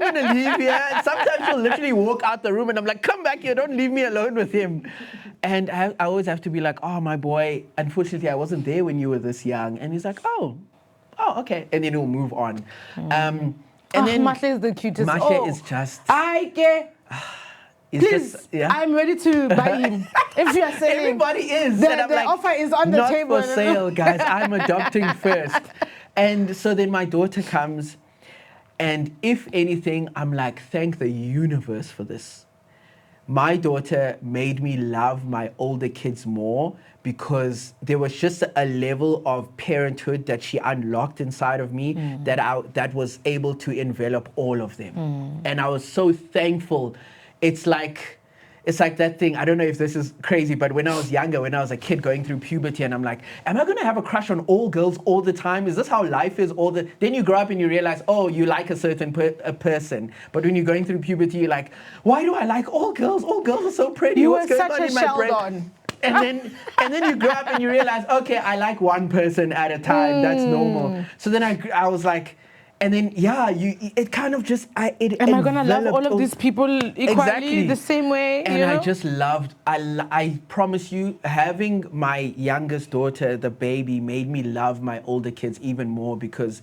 going to leave here. And sometimes she'll literally walk out the room and I'm like, come back here, don't leave me alone with him. And I always have to be like, my boy, unfortunately I wasn't there when you were this young. And he's like, oh, okay. And then he'll move on. And then Mahle is the cutest. Mahle is just... Please, I'm ready to buy him. If you are saying everybody is, the offer is on the table. Not for sale, guys. I'm adopting first. And so then my daughter comes, and if anything, I'm like, thank the universe for this. my daughter made me love my older kids more because there was just a level of parenthood that she unlocked inside of me that was able to envelop all of them. And I was so thankful. It's like that thing, I don't know if this is crazy, but when I was younger, when I was a kid going through puberty, and I'm like, am I going to have a crush on all girls all the time? Is this how life is Then you grow up and you realize, oh, you like a certain person. But when you're going through puberty, you're like, why do I like all girls? All girls are so pretty. You What's were going such on a in my brain? Sheldon. And then you grow up and you realize, okay, I like one person at a time. That's normal. So then I was like, and then it kind of just am I gonna love all of these people equally the same way? And I just loved. I promise you, having my youngest daughter, the baby, made me love my older kids even more because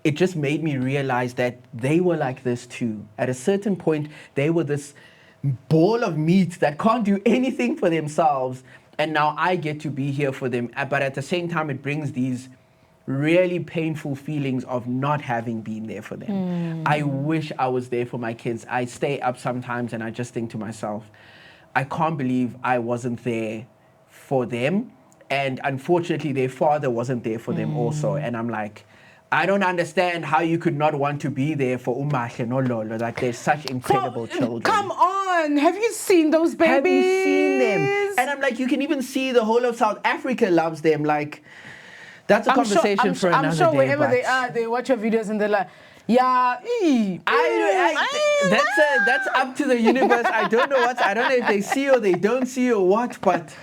it just made me realize that they were like this too. At a certain point, they were this ball of meat that can't do anything for themselves, and now I get to be here for them. But at the same time, it brings these really painful feelings of not having been there for them. I wish I was there for my kids. I stay up sometimes and I just think to myself, I can't believe I wasn't there for them. And unfortunately, their father wasn't there for them also. And I'm like, I don't understand how you could not want to be there for Umahle no Lolo. Like, they're such incredible children. Come on, have you seen those babies? Have you seen them? And I'm like, you can even see the whole of South Africa loves them. Like, that's a conversation for another day. I'm sure wherever they are, they watch your videos and they're like, that's up to the universe. I don't know if they see or they don't see or what, but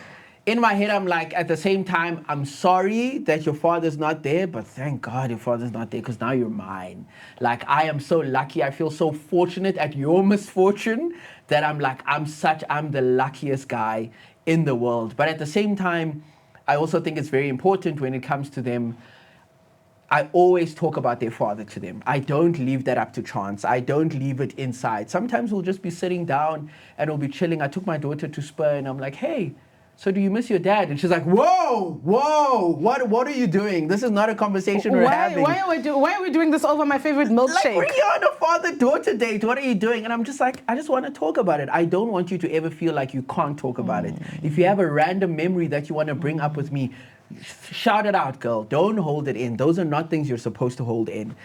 in my head, I'm like, at the same time, I'm sorry that your father's not there, but thank God your father's not there because now you're mine. Like, I am so lucky. I feel so fortunate at your misfortune that I'm like, I'm the luckiest guy in the world. But at the same time, I also think it's very important when it comes to them. I always talk about their father to them. I don't leave that up to chance. I don't leave it inside. Sometimes we'll just be sitting down and we'll be chilling. I took my daughter to Spur and I'm like, hey, so do you miss your dad? And she's like, whoa, what are you doing? This is not a conversation we're having. Why are we doing this over my favorite milkshake? Like, we're on a father-daughter date. What are you doing? And I'm just like, I just want to talk about it. I don't want you to ever feel like you can't talk about it. If you have a random memory that you want to bring up with me, shout it out, girl. Don't hold it in. Those are not things you're supposed to hold in.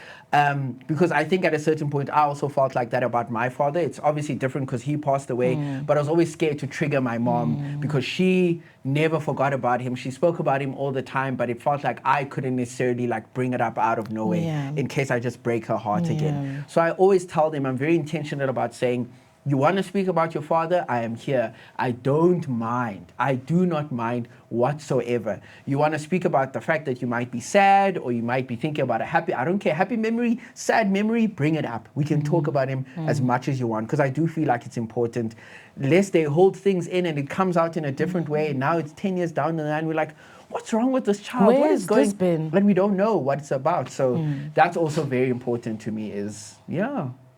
Because I think at a certain point, I also felt like that about my father. It's obviously different because he passed away, but I was always scared to trigger my mom because she never forgot about him. She spoke about him all the time, but it felt like I couldn't necessarily like bring it up out of nowhere in case I just break her heart again. So I always tell them, I'm very intentional about saying, you want to speak about your father? I am here. I don't mind. I do not mind whatsoever. You want to speak about the fact that you might be sad or you might be thinking about a happy, I don't care, happy memory, sad memory, bring it up. We can talk about him as much as you want because I do feel like it's important. Lest they hold things in and it comes out in a different way. And now it's 10 years down the line. We're like, what's wrong with this child? Where what has is going this been? And we don't know what it's about. So that's also very important to me is,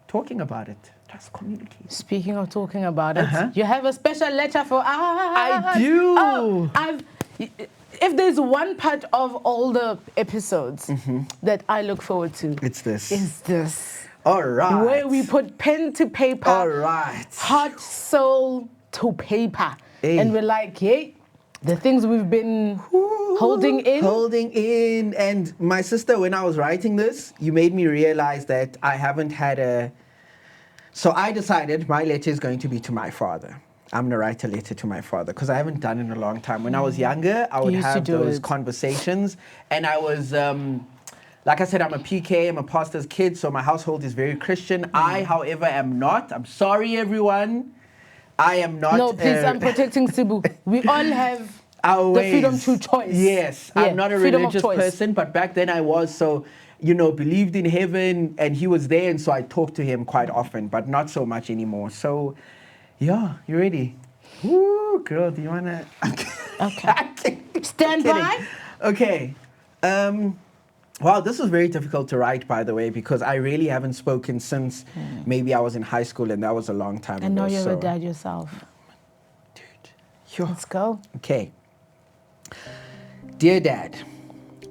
talking about it. Communicate. Speaking of talking about it, you have a special letter for us. I do. If there's one part of all the episodes that I look forward to, it's this. Is this. All right. Where we put pen to paper. All right. Heart, soul to paper. Hey. And we're like, hey, the things we've been holding in. And my sister, when I was writing this, you made me realize that I haven't had So I decided my letter is going to be to my father. I'm going to write a letter to my father because I haven't done it in a long time. When I was younger, I would have those conversations. And I was, like I said, I'm a PK, I'm a pastor's kid, so my household is very Christian. I, however, am not. I'm sorry, everyone. I am not. No, please, I'm protecting Sibu. We all have the freedom to choice. Yes, I'm not a religious person, but back then I was, so... believed in heaven and he was there. And so I talked to him quite often, but not so much anymore. So, you ready? Woo, girl, do you want to? Okay. Stand by. Okay. Wow, this was very difficult to write, by the way, because I really haven't spoken since maybe I was in high school and that was a long time ago. I know you're a dad yourself. Dude. Let's go. Okay. Dear Dad,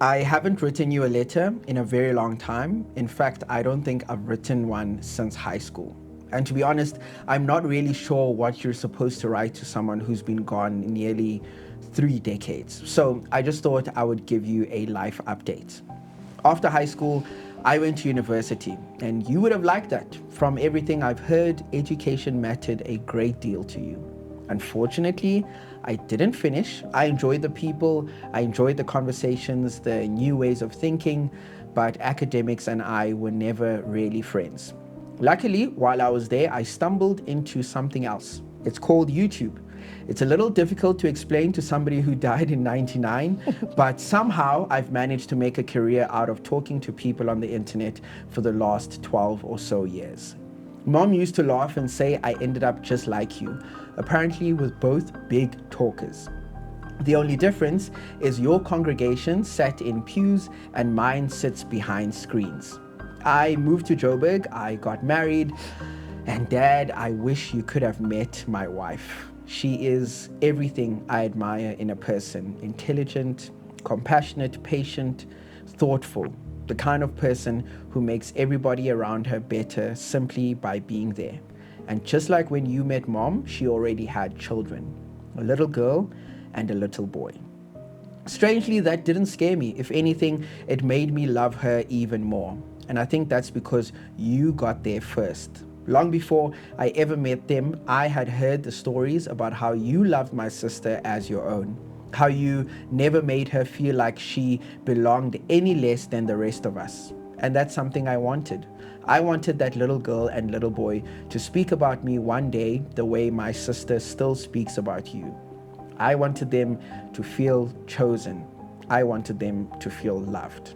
I haven't written you a letter in a very long time. In fact, I don't think I've written one since high school. And to be honest, I'm not really sure what you're supposed to write to someone who's been gone nearly 3 decades. So I just thought I would give you a life update. After high school, I went to university, and you would have liked that. From everything I've heard, education mattered a great deal to you. Unfortunately, I didn't finish. I enjoyed the people, I enjoyed the conversations, the new ways of thinking, but academics and I were never really friends. Luckily, while I was there, I stumbled into something else. It's called YouTube. It's a little difficult to explain to somebody who died in '99, but somehow I've managed to make a career out of talking to people on the internet for the last 12 or so years. Mom used to laugh and say I ended up just like you, apparently with both big talkers. The only difference is your congregation sat in pews and mine sits behind screens. I moved to Joburg, I got married, and Dad, I wish you could have met my wife. She is everything I admire in a person: intelligent, compassionate, patient, thoughtful, the kind of person who makes everybody around her better simply by being there. And just like when you met Mom, she already had children, a little girl and a little boy. Strangely, that didn't scare me. If anything, it made me love her even more. And I think that's because you got there first. Long before I ever met them, I had heard the stories about how you loved my sister as your own, how you never made her feel like she belonged any less than the rest of us. And that's something I wanted. I wanted that little girl and little boy to speak about me one day the way my sister still speaks about you. I wanted them to feel chosen. I wanted them to feel loved.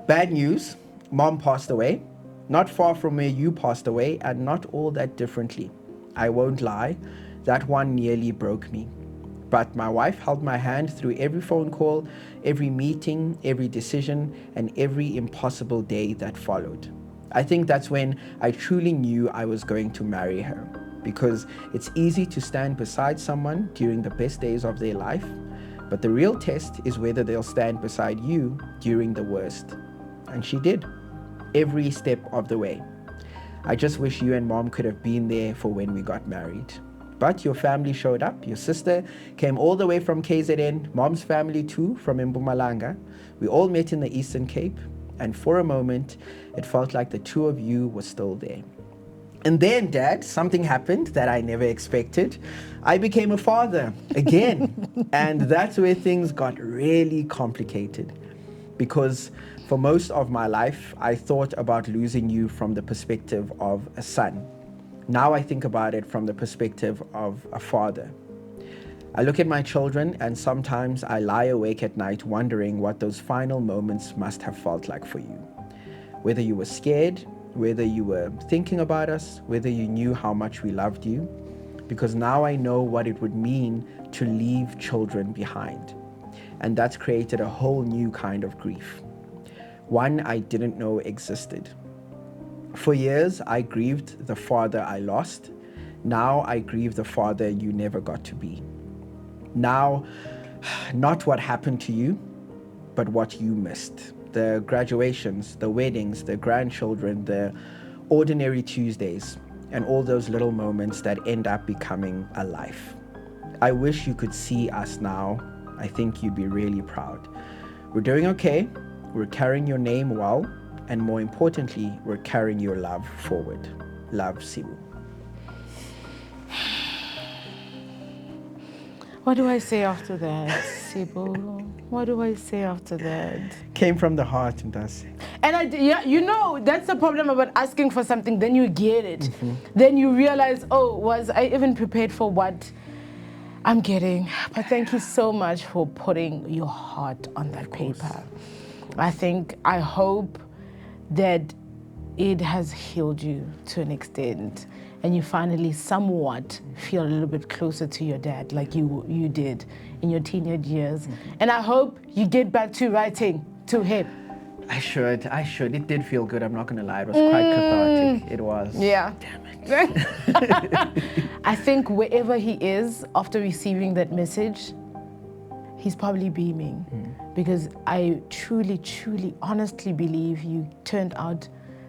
Bad news, Mom passed away, not far from where you passed away, and not all that differently. I won't lie, that one nearly broke me. But my wife held my hand through every phone call, every meeting, every decision, and every impossible day that followed. I think that's when I truly knew I was going to marry her, because it's easy to stand beside someone during the best days of their life, but the real test is whether they'll stand beside you during the worst. And she did, every step of the way. I just wish you and Mom could have been there for when we got married. But your family showed up. Your sister came all the way from KZN, Mom's family too, from Mpumalanga. We all met in the Eastern Cape, and for a moment, it felt like the two of you were still there. And then, Dad, something happened that I never expected. I became a father again. And that's where things got really complicated. Because for most of my life, I thought about losing you from the perspective of a son. Now I think about it from the perspective of a father. I look at my children, and sometimes I lie awake at night wondering what those final moments must have felt like for you. Whether you were scared, whether you were thinking about us, whether you knew how much we loved you, because now I know what it would mean to leave children behind. And that's created a whole new kind of grief, one I didn't know existed. For years, I grieved the father I lost. Now I grieve the father you never got to be. Now, not what happened to you, but what you missed. The graduations, the weddings, the grandchildren, the ordinary Tuesdays, and all those little moments that end up becoming a life. I wish you could see us now. I think you'd be really proud. We're doing okay. We're carrying your name well. And more importantly, we're carrying your love forward. Love, Sibu. What do I say after that, Sibu? What do I say after that? Came from the heart, Mtasi. And yeah, you know, that's the problem about asking for something, then you get it. Mm-hmm. Then you realize, oh, was I even prepared for what I'm getting? But thank you so much for putting your heart on that paper. I hope that it has healed you to an extent, and you finally somewhat feel a little bit closer to your dad like you did in your teenage years. Mm-hmm. And I hope you get back to writing to him. I should. It did feel good, I'm not going to lie. It was quite cathartic. It was. Yeah. Damn it. I think wherever he is after receiving that message, he's probably beaming, because I truly, truly, honestly believe you turned out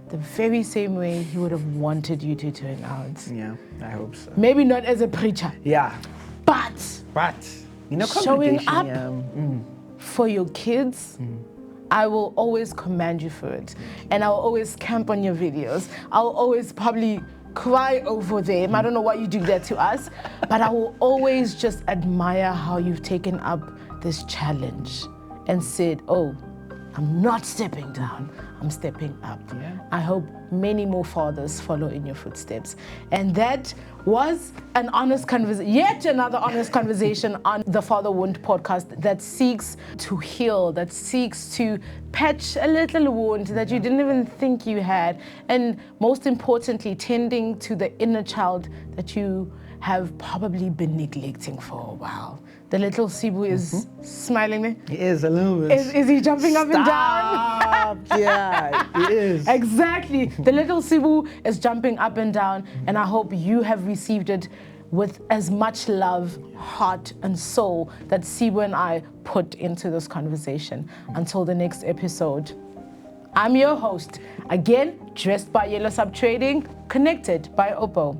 the very same way he would have wanted you to turn out. Yeah, I hope so. Maybe not as a preacher, Yeah, but you know, showing congregation, up yeah. for your kids, I will always commend you for it. And I'll always camp on your videos. I'll always probably cry over them. I don't know why you do that to us, but I will always just admire how you've taken up this challenge and said, oh, I'm not stepping down, I'm stepping up. Yeah. I hope many more fathers follow in your footsteps. And that was an honest conversation, yet another honest conversation on the Fatherhood podcast that seeks to heal, that seeks to patch a little wound that you didn't even think you had. And most importantly, tending to the inner child that you have probably been neglecting for a while. The little Sibu is smiling there. He is a little bit. Is he jumping up and down? Stop! Yeah, he is. Exactly. The little Sibu is jumping up and down, and I hope you have received it with as much love, heart, and soul that Sibu and I put into this conversation. Until the next episode, I'm your host, again, dressed by Yellow Sub Trading, connected by Oppo.